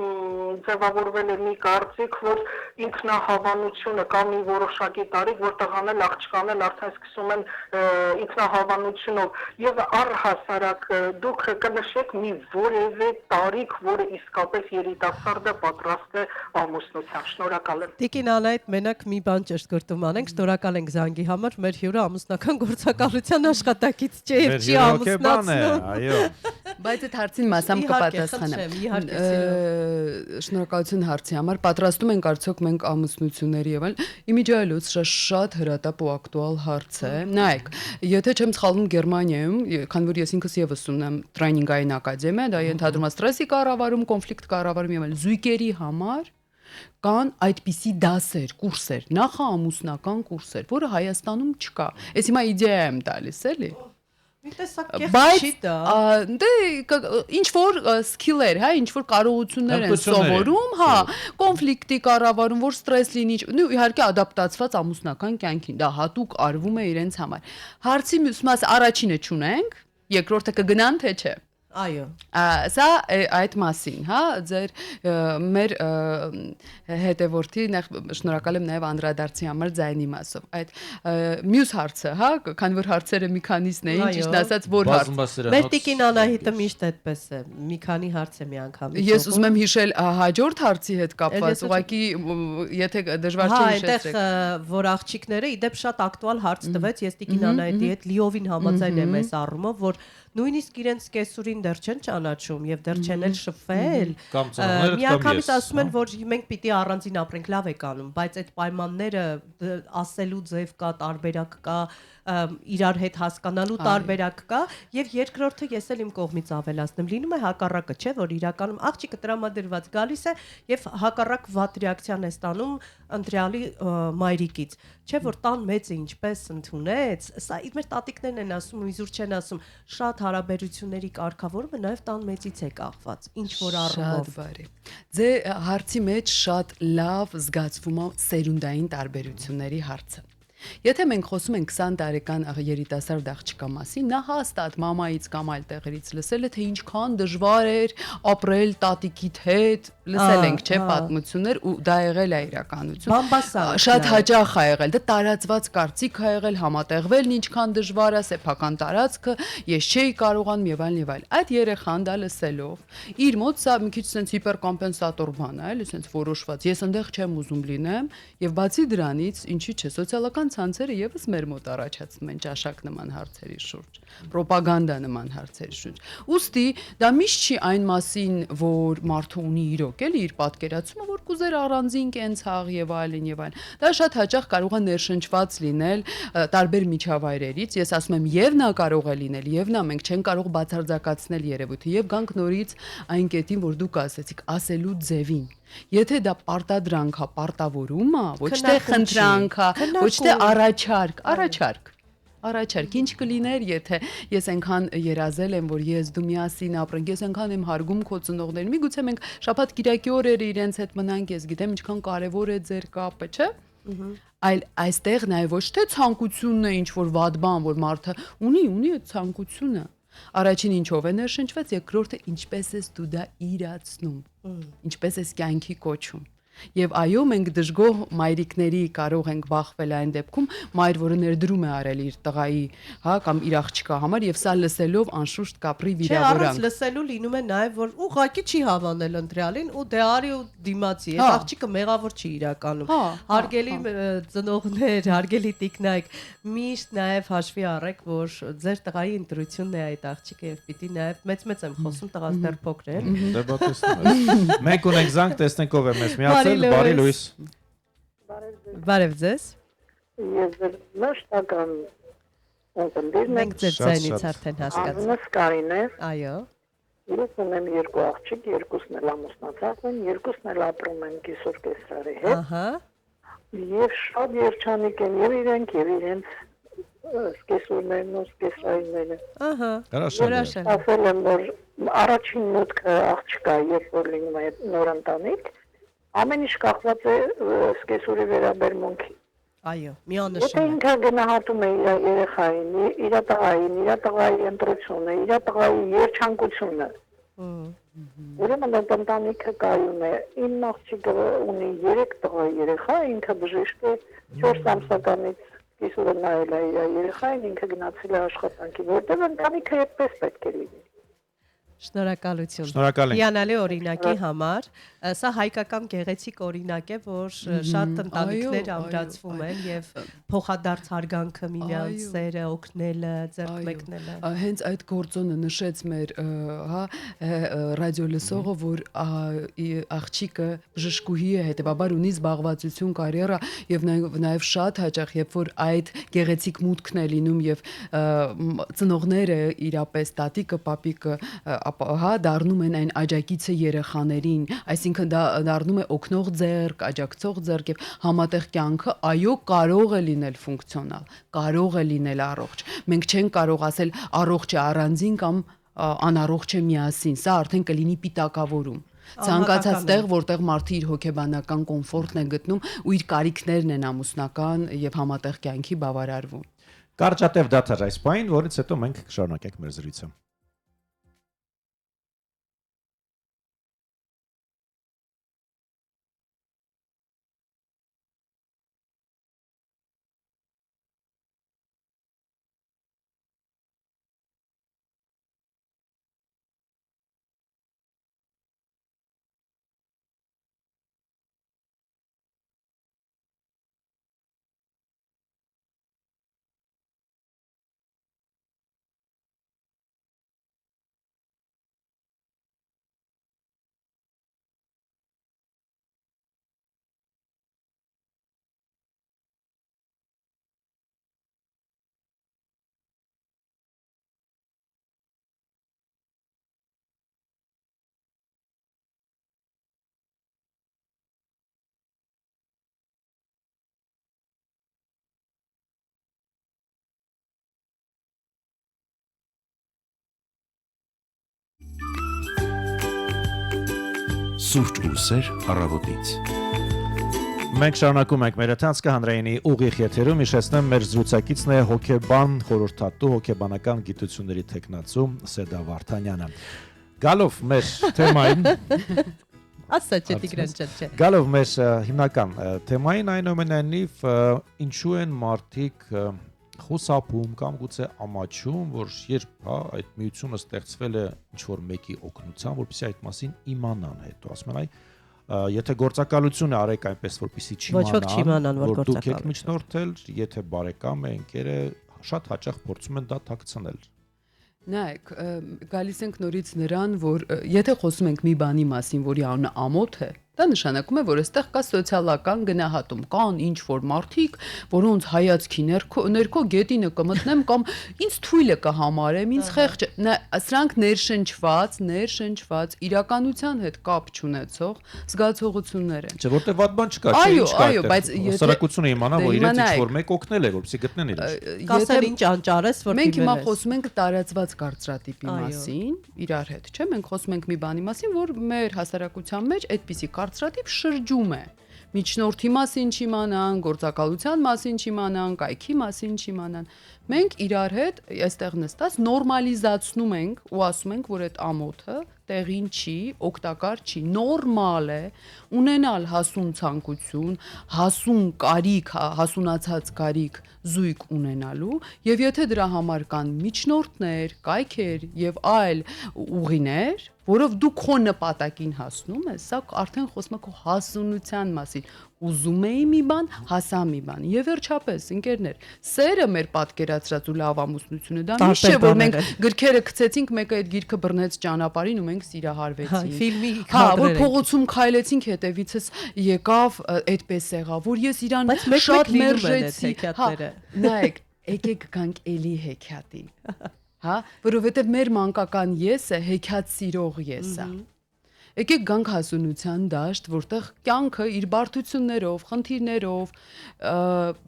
ձևավորվել է մի կարծիք, որ ինքնահավանությունը կամ մի որոշակի տարիք, որ տղան էլ աղջկան էլ արդեն սկսում են ինքնահավանությունով եւ առհասարակ դուք կնշեք մի որևէ տարիք, որը իսկապես երիտասարդը պատրաստ է ամուսնության։ Շնորհակալ եմ։
Տիկին Անայդ, մենակ մի բան ճշգրտում անենք, շնորհակալ ենք զանգի համար, մեր հյուրը ամուսնական գործակալության աշխատակից չէ եւ չի ամուսնացնում։
Այո։
Բայց այդ հարցին մասամ կպատասխանեմ։ Շնորհակալություն հարցի համար։ Պատրաստում ենք արդյոք մենք ամուսնությունների եւ այլ։ Իմիջայլոց շատ հրատապ ու ակտուալ հարց է։ Նայեք, եթե չեմ սխալվում Գերմանիայում, քանի որ ես ինքս եւս ունեմ տրեյնինգային ակադեմիա, դա ենթադրում է ստրեսի կառավարում, կոնֆլիկտ կառավարում եւ այլ զույգերի համար կան այդպիսի դասեր, կուրսեր, նախաամուսնական կուրսեր, որը Հայաստանում չկա։ Այս հիմա իդեա եմ տալիս, էլի։
Մի տեսակ կեղծ չի դա։
Դե ինչ որ սկիլեր, հա, ինչ որ կարողություններ են սովորում, հա, կոնֆլիկտի կառավարում, որ ստրես լինի, ու իհարկե ադապտացված ամուսնական կյանքին, դա հատուկ արվում է իրենց համար։ Հարցի մյուս մասը առաջինը չունենք, երկրորդը կգնան թե չէ։
Այո։
Սա այդ մասին, հա, ձեր մեր հետևորդի շնորհակալ եմ նաև անդրադարձի համար ձայնի մասով։ Այդ մյուս հարցը, հա, քանի որ հարցերը մի քանիսն էին, ճիշտ ասած, որ հարց։
Մեր տիկին Անահիտը միշտ այդպես է, մի քանի հարց է միանգամից։
Ես ուզում եմ հիշել հաջորդ հարցի հետ կապված, ուղղակի եթե դժվար չի հիշեցեք։
Հա, այդտեղ որ աղջիկները իդեպ շատ ակտուալ հարց տվեց, ես տիկին Անահիտի հետ լիովին համաձայն եմ այս առումով, որ նույնիսկ իրենց կեսուրին դեռ չեն ճանաչում եւ դեռ չեն էլ շփվել։ Միանգամից ասում են, որ մենք պիտի առանձին ապրենք, լավ եք անում, բայց այդ պայմանները ասելու ձև կա, տարբերակ կա, իրար հետ հասկանալու տարբերակ կա եւ երկրորդը ես էլ իմ կողմից ավելացնեմ, լինում է հակառակը, չէ, որ իրականում աղջիկը տրամադրված գալիս է եւ հակառակ վատ ռեակցիան է ստանում ընտրյալի մայրիկից, չէ, որ տան մեծը ինչպես ընդունեց, սա մեր տատիկներն են ասում, իզուր չեն ասում, շատ հարաբերությունների կարգավորումը նաև տան մեծից է կախված, ինչ որ առումով։
Շատ բարի։ Ձեր հարցի մեջ շատ լավ զգացվում է սերունդային տարբերությունների հարցը։ Եթե մենք խոսում ենք 20 տարեկան երիտասարդ աղջկա մասին, նա հաստատ մամայից կամ այլ տեղերից լսել է, թե ինչքան դժվար էր ապրել տատիկիդ հետ, լսել ենք, չէ, պատմություններ ու դա եղել է իրականություն։
Բամբասանք
Շատ
նաև։
հաճախ ա եղել, դա տարածված կարծիք ա եղել, համատեղվելն ինչքան դժվար է, սեփական տարածքը, ես չէի կարողանում եւ այլն եւ այլն։ Այդ երեխան դա լսելով, իր մոտ սա մի քիչ sense հիպերկոմպենսատոր բան է, էլի sense որոշված։ Ես այնտեղ չեմ ուզում լինեմ եւ բացի դրանից, ինչի՞ չէ, սոցիալական ցանցերը եւս մեր մոտ առաջացնում են ճաշակ նման հարցերի շուրջ, ռոպագանդա նման հարցերի շուրջ։ Ոստի դա միշտ չի այն մասին, որ մարդը ունի իրոք, էլի իր պատկերացումը, որ կուզեր առանձին կենցաղ եւ այլն եւ այլն։ Դա շատ հաճախ կարող է ներշնչված լինել տարբեր միջավայրերից։ Ես ասում եմ, եւ նա կարող է լինել, եւ նա մենք չենք կարող բացարձակացնել երևույթը եւ գանք նորից այն կետին, որ դուք ասեցիք, ասելու ձևին։ Եթե դա պարտադրանք է, պարտավորում է, ոչ թե խնդրանք է, ոչ թե առաջարկ, ինչ կլիներ, եթե ես այնքան երազել եմ, որ ես դու միասին ապրենք, ես այնքան եմ հարգում քո ծնողներին, միգուցե մենք շաբաթ կիրակի օրերը իրենց հետ մնանք, ես գիտեմ ինչքան կարևոր է ձեր կապը, չէ՞։ Այլ այստեղ նաև ոչ թե ցանկությունն է ինչ որ վատ բան, որ մարդը ունի այդ ցանկությունը։ Առաջին ինչով է ներշնչված, երկրորդը ինչպես ես դու դա իրացնում, ինչպես ես կյանքի կոչում։ Եվ այո, մենք դժգոհ մայրիկների կարող ենք բախվել այն դեպքում, մայր, որը ներդրում է արել իր տղայի, հա, կամ իր աղջկա համար, եւ սա լսելով անշուշտ կապրի
Չէ, առանց
վիրավորանք։
լսելու լինում է նաև որ ուղղակի չի հավանել ընտրյալին ու դե արի ու դիմացի,
Հա։
այդ աղջիկը մեղավոր չի իրականում։
Հա,
Հարգելի ծնողներ, հարգելի տիկնայք, միշտ նաև հաշվի առեք, որ ձեր տղայի ընտրությունն է այդ աղջիկը եւ պիտի նաև մեծ եմ խոսում, տղաս դեռ փոքր է։
Դե պատասխանում ես։ Մենք ունենք զանգ, տեսնենք ով է մեզ միացել, բարի լույս։
Բարև ձեզ։
Ես մշտական ընկերներ
Մենք ձեր
Շատ,
ձայնից
շատ։
արդեն հասկացանք։
անունս Կարին է,
Այո։
ես ունեմ երկու աղջիկ, երկուսն էլ ամուսնացած են, երկուսն էլ ապրում են Կիսուր Կեսրարի հետ,
Ահա։
եւ շատ երջանիկ են եւ իրենց սկեսուրներն ու սկեսայինները։
Ահա։
Հրաշալի։
Ասել եմ, որ առաջին մուտքը աղջկա, երբ որ լինում է նոր ընտանիք, ամեն ինչ կախված է սկեսուրի վերաբերմունքի։
Այո,
Եթե
միանշանակ։
ինքը գնահատում է իր երեխային, իր տղայի ընտրությունը, իր տղայի երջանկությունը, ուրեմն այդ ընտանիքը կայուն է։ Իմ աղջիկը ունի 3 տղա երեխա, ինքը բժիշկ է, 4 ամսականից Կիսուրը նայել է իր երեխային, ինքը գնացել է աշխատանքի, որտեղ ընտանիքը այդպես պետք է լինի։
Շնորհակալություն։
Շնորհակալ ենք։
Հիանալի օրինակի համար, սա հայկական գեղեցիկ օրինակ է, որ շատ ընտանիքներ ամրացվում են եւ փոխադարձ հարգանքը միմյանց սերը, օգնելը, ձեռք մեկնելը։
Հենց այդ գործոնը նշեց մեր, հա, ռադիոլսողը, որ աղջիկը բժշկուհի է, հետեւաբար ունի զբաղվածություն, կարիերա եւ նաեւ շատ հաճախ, երբ որ այդ գեղեցիկ մուտքն է լինում եւ ծնողները իրապես տատիկը, պապիկը հա դառնում են այն աջակիցը երեխաներին, այսինքն դա դառնում է օգնող ձեռք, աջակցող ձեռք եւ համատեղ կյանքը այո կարող է լինել ֆունկցիոնալ, կարող է լինել առողջ։ Մենք չենք կարող ասել առողջ է առանձին կամ անառողջ է միասին, սա արդեն կլինի պիտակավորում։ Ցանկացած տեղ, որտեղ մարդը իր հոգեբանական կոմֆորտն է գտնում ու իր կարիքներն են ամուսնական եւ համատեղ կյանքի բավարարվում։
Կարճատև դաթար այս բան, որից հետո մենք կշարունակենք մեր զրույցը։
Սուրճ ու սեր առավոտից։
Մենք շարունակում ենք մեր ընթացքը հանրայինի ուղիղ եթերում, հիշեցնեմ մեր զրուցակիցն է հոգեբան խորհրդատու հոգեբանական գիտությունների տեխնացու Սեդա Վարդանյանը։ Գալով մեր թեմային
Ասա չէ Տիգրան ջան, չէ։
Գալով մեր հիմնական թեմային այնուամենայնիվ ինչու են մարդիկ խուսափում կամ գուցե ամաչում, որ երբ այդ միությունը ստեղծվել է ինչ-որ մեկի օգնությամբ, որպեսզի այդ մասին իմանան հետո, ասում են այ եթե գործակալություն է արեք այնպես որպեսզի չիմանան,
որ
դուք եք միջնորդել, եթե բարեկամ է, ընկեր է, շատ հաճախ փորձում են դա թաքցնել։
Նայեք, գալիս ենք նորից նրան, որ եթե խոսում ենք մի բանի մասին, որի անունը ամոթ է, դա նշանակում է, որ այստեղ կա սոցիալական գնահատում, կան ինչ որ մարդիկ, որոնց հայացքի ներքո գետինը կմտնեմ կամ ինձ թույլը կհամարեմ, ինձ խեղճ, սրանք ներշնչված իրականության հետ կապ չունեցող զգացողություններ են։
Չէ, որտեղ վատ բան չկա, չէ, ինչ կա։
Այո, բայց
սարակությունը իմանա, որ իրենց ինչ որ մեկ օգնել է, որպեսզի գտնեն իրենց։
Կասել ինչ անճարես, որ
մենք հիմա խոսում ենք տարածված կարծրատիպի մասին, իրար հետ, չէ՞, մենք խոսում ենք մի բանի մասին, որ մեր հասարակության մեջ այդպիսի կարծրատիպ շրջում է։ Միջնորդի մասին չիմանան, գործակալության մասին չիմանան, կայքի մասին չիմանան։ Մենք իրար հետ այստեղ նստած նորմալիզացնում ենք ու ասում ենք, որ այդ ամոթը տեղին չի, օգտակար չի, նորմալ է ունենալ հասուն ցանկություն, հասուն կարիք, հասունացած կարիք զույգ ունենալու, եւ եթե դրա համար կան միջնորդներ, կայքեր եւ այլ ուղիներ, որով դու քո նպատակին հասնում ես, սա արդեն խոսում է քո հասունության մասին։ Ուզում էի մի բան, հասա մի բան։ Եվ վերջապես, ընկերներ, սերը մեր պատկերացրած ու լավ ամուսնությունը դա ինչ չէ, որ մենք գրքերը գցեցինք, մեկը այդ գիրքը բռնեց ճանապարհին ու մենք սիրահարվեցինք։
Ֆիլմի
որ փողոցում քայլեցինք, հետևիցս եկավ, այդպես եղավ, որ ես իրան շատ մերժեցի։ Նայեք, եկեք գանք էլի հեքիաթին։ Որովհետև մեր մանկական եսը հեքիաթ սիրող ես է։ Եկեք գանք հասունության դաշտ, որտեղ կյանքը իր բարդություններով, խնդիրներով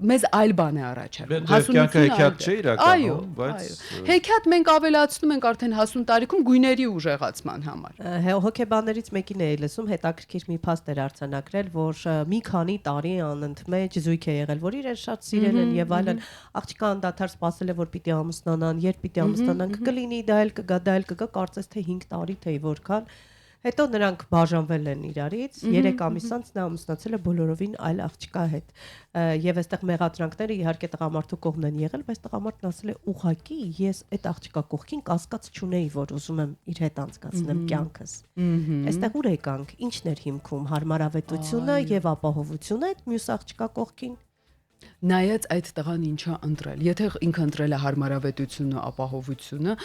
մեզ այլ բան է առաջարկում։
Հասունությունը հեքիաթ չէ իրականում, բայց
հեքիաթ մենք ավելացնում ենք արդեն հասուն տարիքում գույների ուժեղացման համար։
Հոգեբաններից մեկին էի լսում, հետաքրքիր մի փաստ էր արձանագրել, որ մի քանի տարի անընդմեջ զույգ է եղել, որ իրեն շատ սիրել են եւ այլն, աղջիկը անդադար սպասել է, որ պիտի ամուսնանան, երբ պիտի ամուսնանան, կլինի դա էլ կգա, կարծես թե 5 տարի թե որքան Հետո նրանք բաժանվել են իրարից, 3 ամիս անց նա ամուսնացել է բոլորովին այլ աղջկա հետ։ Եվ այստեղ մեղադրանքները իհարկե տղամարդու կողմն են եղել, բայց տղամարդն ասել է ուղղակի ես այդ աղջկա կողքին կասկած չունեի, որ ուզում եմ իր հետ անցկացնեմ կյանքս։ Այստեղ ուր եկանք, ի՞նչն էր հիմքում, հարմարավետությունը եւ ապահովությունը այդ մյուս աղջկա կողքին։
Նայած այդ տղան ինչա ընտրել։ Եթե ինքը ընտրել է հարմարավետությունը, ապահովությունը,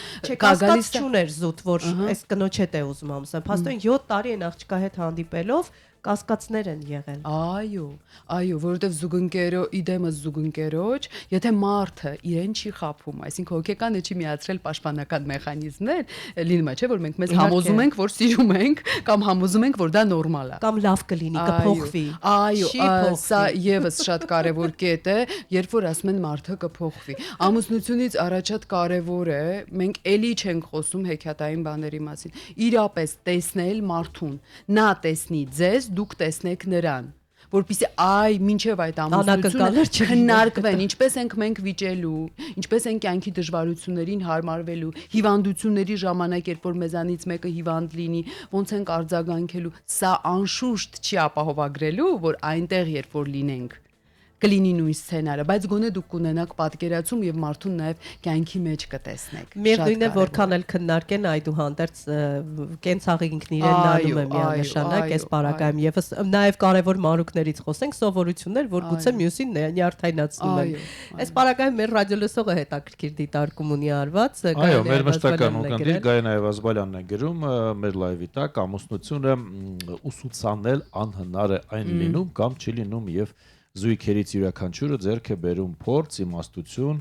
կասկած չուներ զուտ, որ այս կնոջ հետ է ուզում ամուսնալ։ Փաստորեն 7 տարի են աղջկա հետ հանդիպելով կասկածներ են եղել։
Այո, որովհետև զուգընկերո իդեմս զուգընկերոջ, եթե մարդը իրեն չի խափում, այսինքն հոգեկանը չի միացրել պաշտպանական մեխանիզմներ, լինում է, չէ, որ մենք մեզ համոզում ենք, որ սիրում ենք, կամ համոզում ենք, որ դա նորմալ է։
Կամ լավ կլինի, կփոխվի։
Այո, սա եւս շատ կարևոր կետ է, երբ որ ասում են մարդը կփոխվի։ Ամուսնությունից առաջ շատ կարևոր է, մենք էլի չենք խոսում հեքիաթային բաների մասին։ Իրապես տեսնել մարդուն, նա տեսնի ձեզ, դուք տեսնեք նրան, որպեսզի մինչև այդ ամուսնությունը քննարկվեն, ինչպես ենք մենք վիճելու, ինչպես են կյանքի դժվարություններին հարմարվելու, հիվանդությունների ժամանակ, երբ որ մեզանից մեկը հիվանդ լինի, ոնց ենք արձագանքելու, սա անշուշտ չի ապահովագրելու, որ այնտեղ երբ որ լինենք կլինի նույն սցենարը, բայց գոնե դուք կունենաք պատկերացում եւ մարդուն նաեւ կյանքի մեջ կտեսնեք։
Միևնույն է, որքան էլ քննարկեն այդուհանդերձ կենցաղի ինքն իրեն նայում է միանշանակ, այս պարագայում եւս նաեւ կարեւոր մանրուքներից խոսենք, սովորություններ, որ գուցե մյուսին նյարդայնացնում են։ Այս պարագայում մեր ռադիոլսողը հետաքրքիր դիտարկում ունի արված։
Այո, մեր մշտական ուղղակի Գայանա Այվազբալյանն է գրում մեր լայվի տակ ամուսնությունը ուսուցանել անհնար է այն լինում կամ չի լինում եւ զույգերից յուրաքանչյուրը ձեռք է բերում փորձ, իմաստություն,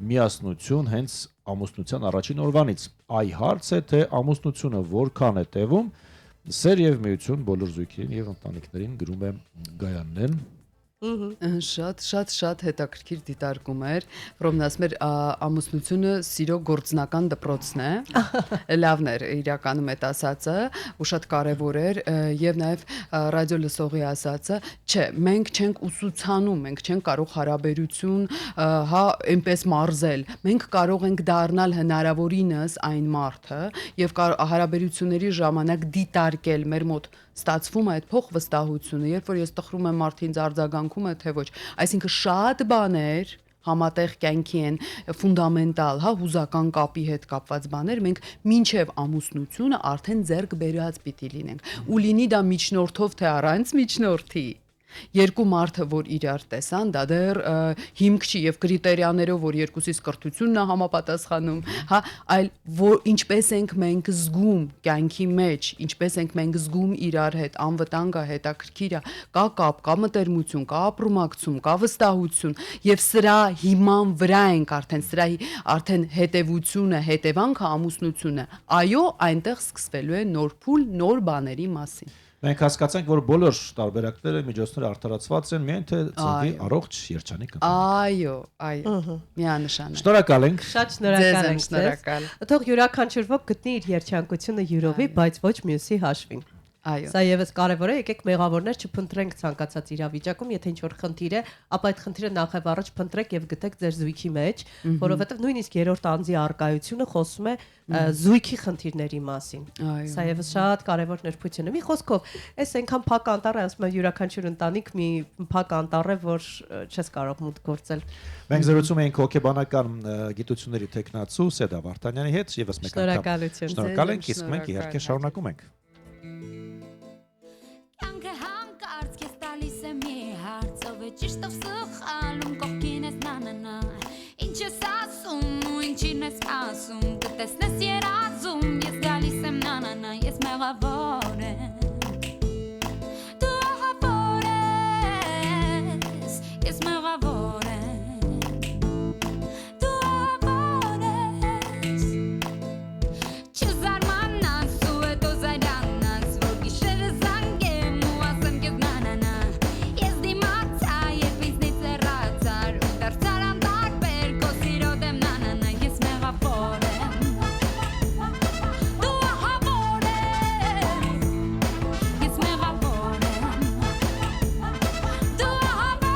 միասնություն հենց ամուսնության առաջին օրվանից։ Այ հարց է, թե ամուսնությունը որքան է տևում, սեր եւ միություն բոլոր զույգերին եւ ընտանիքներին գրում է Գայանն։
Շատ հետաքրքիր դիտարկում էր, որովհետև ասում էր ամուսնությունը սիրո գործնական դպրոցն է։ Լավն էր իրականում այդ ասածը, ու շատ կարևոր էր եւ նաեւ ռադիո լսողի ասածը, չէ, մենք չենք ուսուցանում, մենք չենք կարող հարաբերություն հա այնպես մարզել։ Մենք կարող ենք դառնալ հնարավորինս այն մարդը եւ հարաբերությունների ժամանակ դիտարկել մեր մոտ ստացվում է այդ փոխվստահությունը, երբ որ ես տխրում եմ մարդին արձագանքում է թե ոչ։ Այսինքն շատ բաներ համատեղ կյանքի են ֆունդամենտալ, հա, հուզական կապի հետ կապված բաներ, մենք մինչև ամուսնությունը արդեն ձեռք բերած պիտի լինենք։ Ու լինի դա միջնորդով թե առանց միջնորդի։ Երկու մարդը, որ իրար տեսան, դա դեռ հիմք չի եւ կրիտերիաներով, որ երկուսից կրթությունն է համապատասխանում, հա, այլ որ ինչպես ենք մենք զգում կյանքի մեջ, ինչպես ենք մենք զգում իրար հետ, անվտանգ է, հետաքրքիր է, կա կապ, կա մտերմություն, կա ապրումակցում, կա վստահություն եւ սրա հիման վրա ենք արդեն, սրա արդեն հետեւությունը, հետևանքը ամուսնությունը, այո, այնտեղ սկսվելու է նոր փուլ, նոր բաների մասին։
Մենք հասկացանք, որ բոլոր տարբերակները, միջոցները արդարացված են, միայն թե ծնվի առողջ երջանիկ ընտանիք։
Այո, միանշանակ։
Շնորհակալ ենք։
Շատ շնորհակալ ենք։
Շնորհակալ։
Թող յուրաքանչյուր ոք գտնի իր երջանկությունը յուրովի, բայց ոչ մյուսի հաշվին։
Այո։
Սա եւս կարևոր է, եկեք մեղավորներ չփնտրենք ցանկացած իրավիճակում, եթե ինչ-որ խնդիր է, ապա այդ խնդիրը նախև առաջ փնտրեք եւ գտեք ձեր զույգի մեջ, որովհետեւ նույնիսկ երրորդ անձի արկայությունը խոսում է զույգի խնդիրների մասին։ Սա եւս շատ կարևոր նրբություն է։ Մի խոսքով, այս այնքան փակ անտառ է, ասում եմ յուրաքանչյուր ընտանիք մի փակ անտառ է, որ չես կարող մուտք գործել։
Մենք զրուցում էինք հոգեբանական գիտությունների տեխնացու Սեդա Վարդանյանի հետ, եւս մեկ անգամ շնորհակալ ենք, իսկ մենք իհարկե շարունակում ենք։
Կյանքը հանկարծ քեզ տալիս է մի հարց, ով է ճիշտով սխալում, կողքին ես նանանա, ինչ ես ասում ու ինչին ես ասում, կտեսնես երազում, ես գալիս եմ նանանա, ես մեղավոր եմ, դու ահավոր ես, ես մեղավոր եմ, դու ահավոր ես, չզարմանաս ու հետո զայրանաս, որ գիշերը զանգեմ ու ասեմ քեզ նանանա, ես դիմացա, երբ ինձնից հեռացար, ու դարձար անտարբեր քո սիրո դեմ նանանա, ես մեղավոր եմ, դու ահավոր ես, ես մեղավոր եմ, դու ահավոր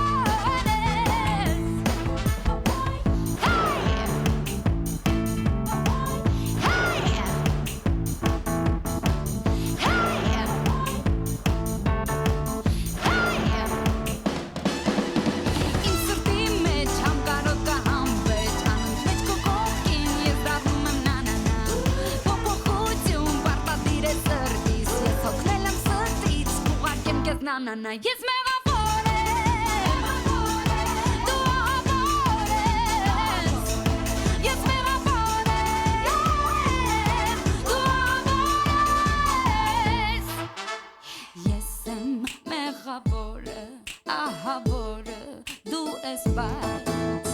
Իմ սրտի մեջ համկարոտ կա համբեջ, անունց մեջ քո կողքին ես դառնում եմ նանանա, փոփոխություն պարտադիր է սրտիս, ես հոգնել եմ սրտից, կուղարկեմ քեզ նանանա, ես մեղավոր եմ, դու ահավոր ես, ես մեղավոր եմ, դու ահավոր ես, ես եմ մեղավորը, ահավորը, դու ես բայց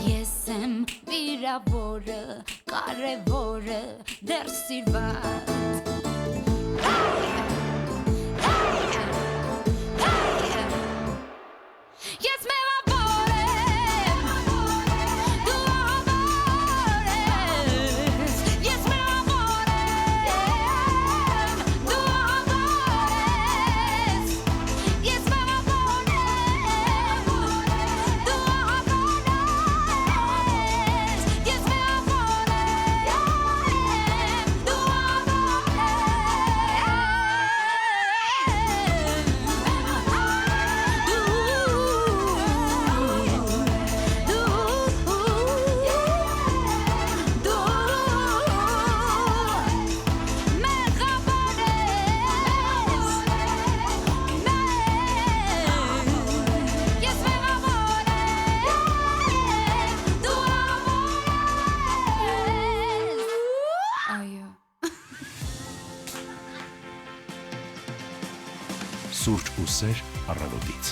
Ես եմ վիրավորը, կարևորը, դեռ սիրված Ես մեղավոր եմ, դու ահավոր ես, ես մեղավոր եմ, դու ահավոր ես, ես մեղավոր եմ, դու ահավոր ես, ես մեղավոր եմ, դու Այո
Սուրճ ու սեր առավոտից։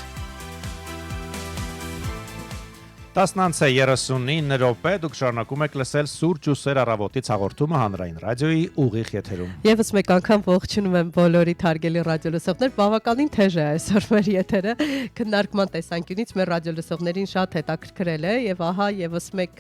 10:39 րոպե դուք շարունակում եք լսել Սուրճ ու Սեր առավոտից հաղորդումը հանրային ռադիոյի ուղիղ եթերում։
Եվս մեկ անգամ ողջունում եմ բոլորի թարգելի ռադիոլսողներ, բավականին թեժ է այսօր մեր եթերը, քննարկման տեսանկյունից մեր ռադիոլսողներին շատ հետաքրքրել է եւ ահա եւս մեկ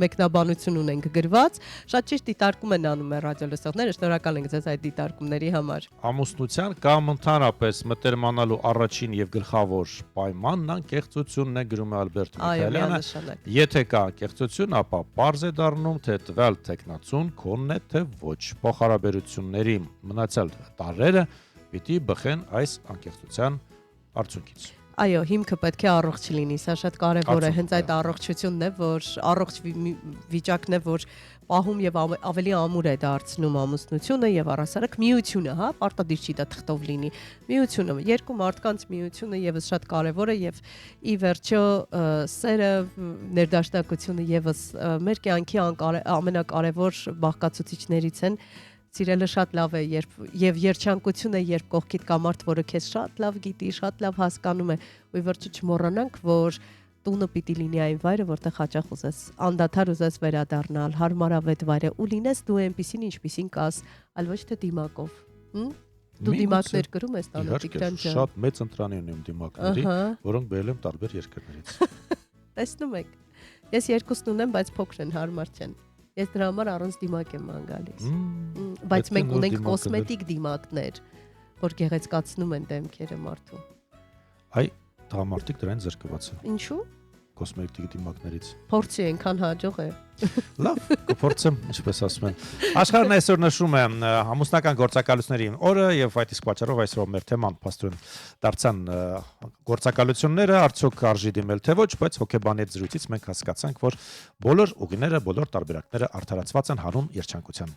մեկնաբանություն ունենք գրված, շատ ճիշտ դիտարկում են անում մեր ռադիոլսողները, շնորհակալ ենք ձեզ այդ դիտարկումների համար։
Ամուսնության կամ ընդհանրապես մտերմանալու առաջին եւ գլխավոր պայմանն անկեղծությունն է, գրում է Ալբերտ Միքայելյանը։ Եթե կա կեղծություն, ապա պարզ է դառնում, թե տվյալ տեխնացուն քոնն է, թե ոչ։ Փոխհարաբերությունների մնացյալ տարրերը պիտի բխեն այս անկեղծության արդյունքից։
Այո, հիմքը պետք է առողջ լինի, սա շատ կարևոր է, հենց այդ առողջությունն է, որ առողջ վիճակն է, որ պահում եւ ավելի ամուր է դարձնում ամուսնությունը եւ առասարակ միությունը, հա, պարտադիր չի դա թղթով լինի։ Միությունը, երկու մարդկանց միությունը եւս շատ կարևոր է եւ ի վերջո սերը, ներդաշնակությունը եւս մեր կյանքի ամենակարևոր բաղկացուցիչներից են։ Սիրելը շատ լավ է, եւ երջանկություն է, երբ կողքիդ կա մարդ, որը քեզ շատ լավ գիտի, շատ լավ հասկանում է, ու ի վերջո չմոռանանք, որ տունը պիտի լինի այն վայրը, որտեղ հաճախ ուզես, անդադար ուզես վերադառնալ, հարմարավետ վայր է, ու լինես դու այնպեսին, ինչպեսին կաս, այլ ոչ թե դիմակով։ Դու դիմակներ գրում ես տանը, Տիգրան ջան։
Շատ մեծ ընտրանի ունեմ դիմակների, որոնք բերել եմ տարբեր երկրներից։
Տեսնում եք։ Ես երկուսն ունեմ, բայց փոքր են, հարմար չեն։ Ես դրա համար առանց դիմակ եմ անգալիս։ Բայց մենք ունենք կոսմետիկ դիմակներ, որ գեղեցկացնում են դեմքերը մարդու։
Այ, տղամարդիկ դրան զրկված են։
Ինչու՞։
Կոսմետիկ դիմակներից։
Փորձի այնքան հաջող է։
Լավ, կփորձեմ, ինչպես ասում են։ Աշխարհն այսօր նշում է ամուսնական գործակալությունների օրը եւ այդ իսկ պատճառով այսօր մեր թեման փաստորեն դարձան գործակալությունները, արդյոք արժի դիմել թե ոչ, բայց հոգեբանի զրույցից մենք հասկացանք, որ բոլոր ուղիները, բոլոր տարբերակները արդարացված են հանուն երջանկության։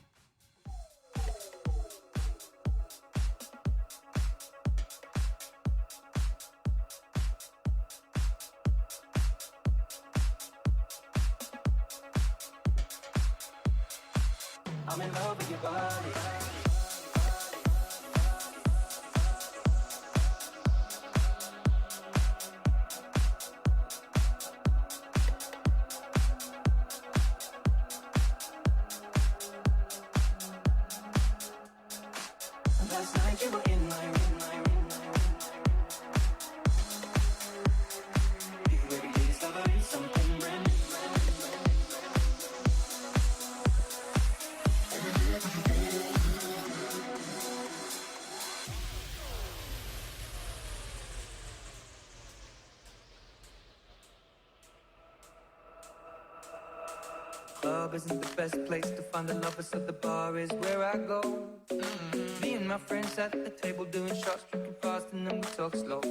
I'm in love with your body. Last night you were in my room. Every day discovering something brand new. Club isn't the best place to find the lovers, so the bar is where I go. Me and my friends at the table doing shots, drinking fast, and then we talk slow.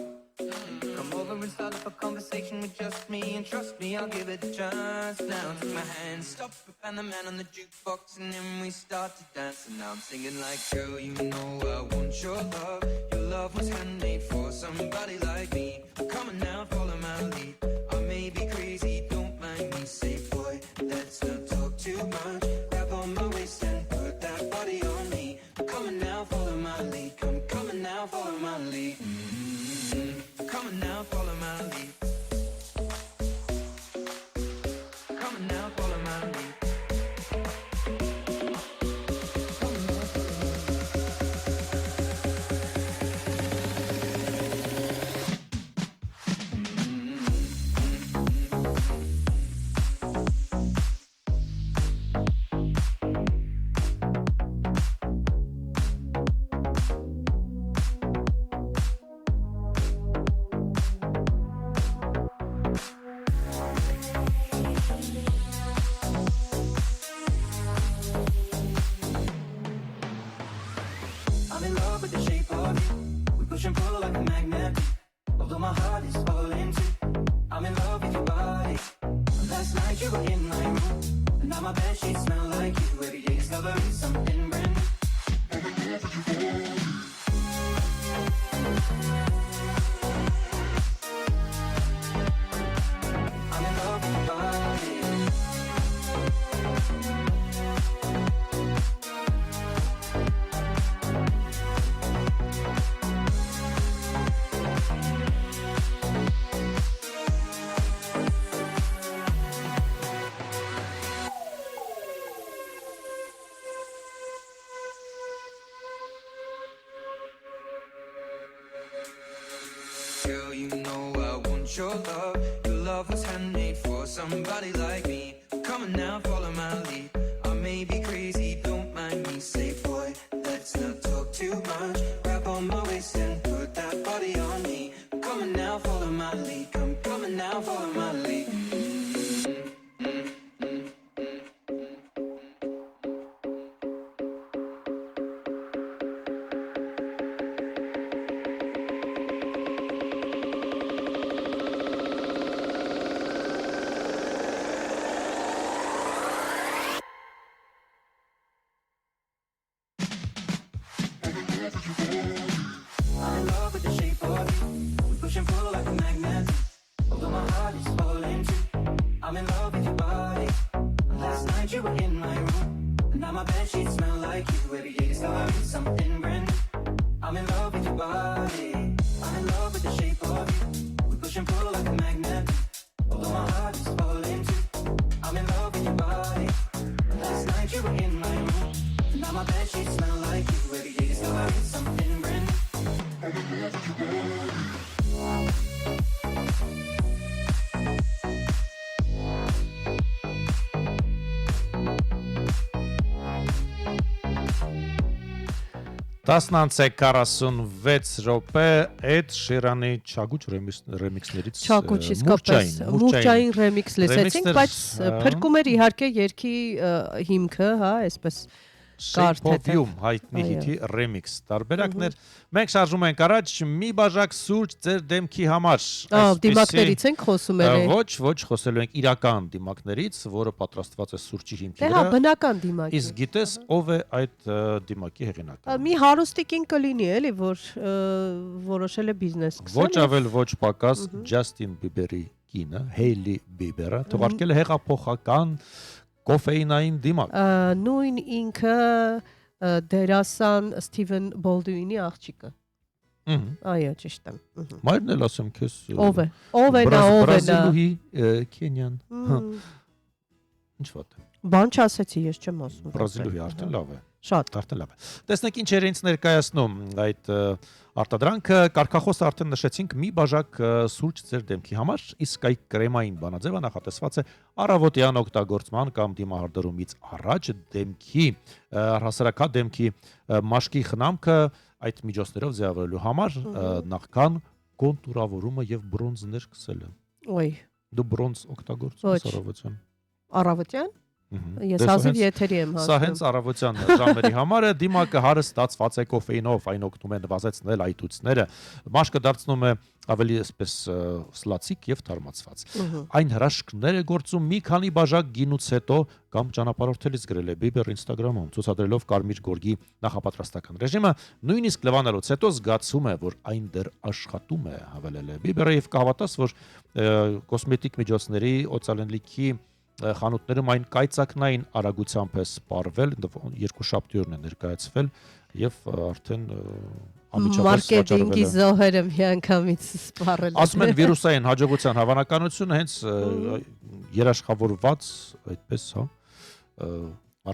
Come over and start up a conversation with just me, and trust me, I'll give it a chance. Now take my hand, stop it, and the man on the jukebox, and then we start to dance. And now I'm singing like, girl, you know I want your love. Your love was handmade for somebody like me. Come on now, follow my lead. I may be crazy, don't mind me. Say, boy, let's not talk too much. Grab on my waist and put that body on me. Come on now, follow my lead. Come on now, follow my lead. Come on now, follow my lead. Come on now, follow my lead. I'm in love with the shape of you. We push and pull like a magnet. Although my heart is falling too. I'm in love with your body. Last night you were in my room, and now my bed sheets smell like you. Every day discovering something brand new. I'm in love with your body. girl, you know I want your love. Your love was handmade for somebody like me. Come on now, follow my lead. I may be crazy, don't mind me. Say, boy, let's not talk too much. Grab on my waist and put that body on me. Come on now, follow my lead. Come on now, follow my lead. I'm in love with the shape of you. We push and pull like a magnet. Although my heart is falling too. I'm in love with your body. Last night you were in my room. And now my bedsheets smell like you. Every day discovering something brand new. I'm in love with your body. I'm in love with the shape of you. We push and pull like a magnet. Although my heart is falling too. I'm in love with your body. Last night you were in my room. And now my bedsheets smell like you. Every day discovering something brand new.
Տասնանցե 46 րոպե Էդ Շիրանի Չագուչ ռեմիքսներից
Չագուչ իսկապես մուրճային ռեմիքս լսեցինք, բայց փրկում էր իհարկե երգի հիմքը, հա, այսպես
Shape of You հայտնի հիթի ռեմիքս տարբերակներ մենք շարժում ենք առաջ մի բաժակ սուրճ ձեր դեմքի համար
դիմակներից ենք խոսում
ոչ խոսելու ենք իրական դիմակներից որը պատրաստված է սուրճի հիմքի
վրա բնական դիմակ
իսկ գիտես ով է այդ դիմակի հեղինակը
մի հարուստիկին կլինի էլի որ որոշել է բիզնես սկսել
ոչ ավել ոչ պակաս Ջաստին Բիբերի կինը Հեյլի Բիբերը թողարկել է հեղափոխական Կոֆեինային դիմակ
նույն ինքը դերասան Սթիվեն Բոլդուինի աղջիկը այո ճիշտ է
մայրն էլ ասեմ քեզ
ով է նա
բրազիլուհի Քենյան ինչ վատ է
բան չասեցի ես չեմ ասում
բրազիլուհի արդեն լավ է
շատ
արդեն լավ է տեսնենք ինչ էր ինձ ներկայացնում այդ արտադրանքը կարգախոսը արդեն նշեցինք մի բաժակ սուրճ ձեր դեմքի համար իսկ այդ կրեմային բանաձևը նախատեսված է առավոտյան օգտագործման կամ դիմահարդարումից առաջ դեմքի հասարակա դեմքի մաշկի խնամքը այդ միջոցներով ձևավորելու համար նախքան կոնտուրավորումը եւ բրոնզներ քսելը
ոյ
դու բրոնզ օգտագործում ես
առավոտյան Ես հազիվ եթերի եմ
հասնում։ Սա հենց առավոտյան ժամերի համար է, դիմակը հարստացված է կոֆեինով, այն օգնում է նվազեցնել այտուցները, մաշկը դարձնում է ավելի այսպես սլացիկ եւ թարմացված։ Այն հրաշքներ է գործում մի քանի բաժակ գինուց հետո կամ ճանապարհորդելիս գրել է Bieber Instagram-ում, ցուցադրելով կարմիր գորգի նախապատրաստական ռեժիմը, նույնիսկ լվանալուց հետո զգացում է, որ այն դեռ աշխատում է, հավելել է Bieber-ը եւ կհավատաս, որ կոսմետիկ միջոցների օծալենլիքի խանութներում այն կայծակնային արագությամբ է սպառվել, երկու շաբթի օրն է ներկայացվել եւ արդեն ամիջապես
մարքեթինգի զոհերը միանգամից սպառել։
Ասում են վիրուսային հաջողության հավանականությունը հենց երաշխավորված այդպես, հա,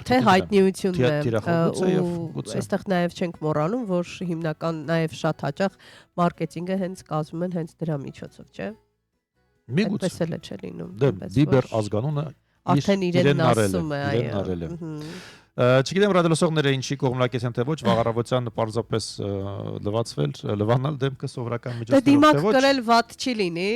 թե հայտնիությունն է ու այստեղ նաև չենք մոռանում, որ հիմնական նաև շատ հաճախ մարքեթինգը հենց կազմում են հենց դրա միջոցով, չէ՞։ Այդպես էլ է չէ լինում։
Bieber ազգանունը
արդեն իրեն ասում է,
այո։ Չգիտեմ ռադիոլսողները ինչի կողմնակից են թե ոչ, վաղարավոտյան պարզապես լվանալ դեմքը սովորական միջոցներով թե ոչ։
Դիմակ կրել վատ չի լինի,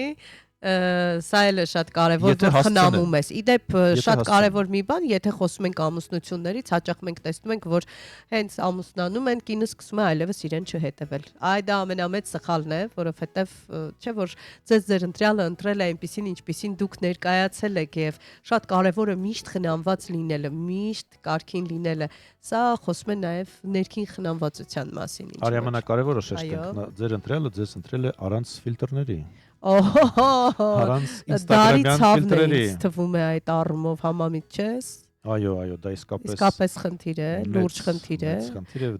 սա էլ է շատ կարևոր, որ խնամում ես։ Իդեպ շատ կարևոր մի բան, եթե խոսում ենք ամուսնություններից, հաճախ մենք տեսնում ենք, որ հենց ամուսնանում են, կինը սկսում է այլևս իրեն չհետևել։ Այ դա ամենամեծ սխալն է, որովհետև չէ որ ձեր ընտրյալը ընտրել է այնպեսին, ինչպեսին դուք ներկայացել եք եւ շատ կարևոր է միշտ խնամված լինելը, միշտ կարգին լինելը։ Սա խոսում է նաեւ ներքին խնամվածության մասին։
Արյամնակարևորը շեշտենք, ձեր ընտրյալը ձեզ ընտրել է առանց ֆիլտրների։
Առանց
Instagram-յան ֆիլտրերի։
Թվում է այդ առումով համամիտ չես։
Այո, դա
իսկապես խնդիր է, լուրջ խնդիր է։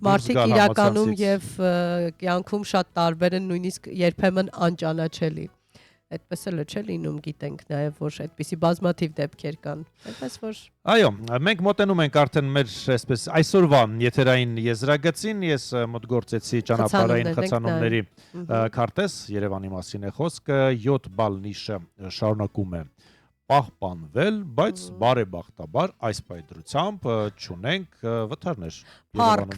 Մարդիկ իրականում եւ կյանքում շատ տարբեր են, նույնիսկ երբեմն անճանաչելի։ այդպես էլ չէ լինում, գիտենք նաև որ այդպիսի բազմաթիվ դեպքեր կան։ Այնպես որ
Այո, մենք մոտենում ենք արդեն մեր այսպես այսօրվա եթերային եզրագծին, ես մոտ գործեցի ճանապարհային խցանումների քարտեզ, Երևանի մասին է խոսքը, 7 բալ նիշը շարունակում է պահպանվել, բայց բարեբախտաբար այս պայծրությամբ չունենք վթարներ։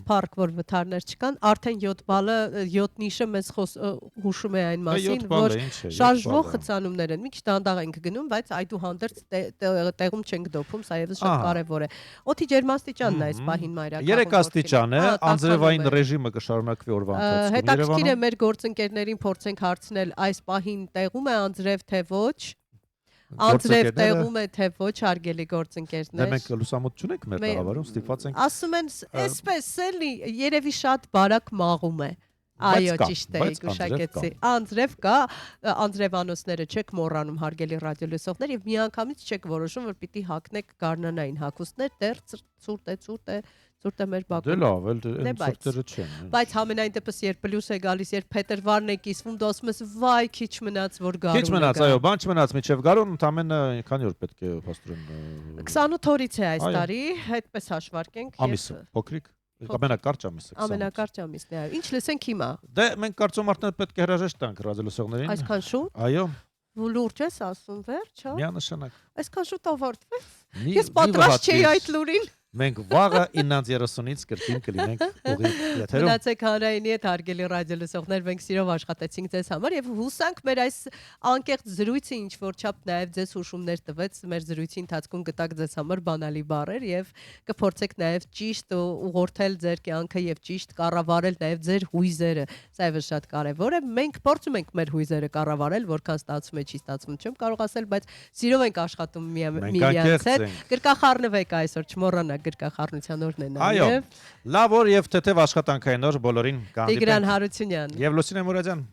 Փառք, որ վթարներ չկան, արդեն 7 բալը 7 նիշը մեզ հուշում է այն մասին, որ շարժվող խցանումներ են։ Մի քիչ դանդաղ ենք գնում, բայց այդուհանդերձ տեղում չենք դոփում, սա եւս շատ կարեւոր է։ Օդի ջերմաստիճանն է այս պահին մայրական։
3 աստիճան է, անձրևային ռեժիմը կշարունակվի օրվա ընթացքում։
Հետաքրքիր է մեր գործընկերներին փորձենք հարցնել այս պահին տեղում է անձրև թե ոչ։ Անձրև տեղում է թե ոչ հարգելի գործընկերներ։
Դե մենք լուսամուտ չունենք մեր տաղավարում, ստիպված ենք։
Ասում են, այսպես էլի, երևի շատ բարակ մաղում է։ Այո, ճիշտ է, գուշակեցի։ Անձրև կա, անձրևանոցները չեք մոռանում հարգելի ռադիոլսողներ եւ միանգամից չեք որոշում, որ պիտի հագնեք գարնանային հագուստներ, դեռ ցուրտ է մեր բակում։
Դե լավ, այն ցուրտերը չեն։
Բայց համենայն դեպս երբ պլյուս է գալիս, երբ փետրվարն է կիսվում, դու ասում ես վայ, քիչ մնաց որ գարուն։
Քիչ մնաց, այո, բան չմնաց, միջև գարուն, ընդամենը քանի օր պետք է փաստորեն
28 օրից է այս տարի, այդպես հաշվարկենք։
Ամիսը, փոքրիկ, ամենակարճ ամիսը։
Ամենակարճ ամիսն է, այո։ Ինչ լսենք հիմա։
Դե մենք կարծում արդեն պետք է հրաժեշտ տանք ռադիոլսողներին։
Այսքան շուտ։
Այո։
Լուրջ ես ասում, վերջ, հա։
Միանշանակ։
Այսքան շուտ ավարտվեց։ Ես պատրաստ չէի այդ լուրին։
Մենք վաղը 9:30-ից կրկին կլինենք ուղի եթերում։
Մնացեք հանրայինի հետ հարգելի ռադիոլսողներ, մենք սիրով աշխատեցինք ձեզ համար եւ հուսանք մեր այս անկեղծ զրույցը ինչ որ չափ նաեւ ձեզ հուշումներ տվեց, մեր զրույցի ընթացքում գտակ ձեզ համար բանալի բառեր եւ կփորձեք նաեւ ճիշտ ուղղորդել ձեր կյանքը եւ ճիշտ կառավարել նաեւ ձեր հույզերը։ Սա եւս շատ կարեւոր է։ Մենք փորձում ենք մեր հույզերը կառավարել, որքան ստացվում է, չի ստացվում, չեմ կարող ասել, բայց սիրով ենք աշխատում միմյանց հետ։ Գրկախառնվեք այսօր, չմոռանաք գրկախառնության օրն է նաև։
Այո, լավ օր եւ թեթև աշխատանքային օր բոլորին։
Տիգրան Հարությունյան
եւ Լուսինե Մուրադյան։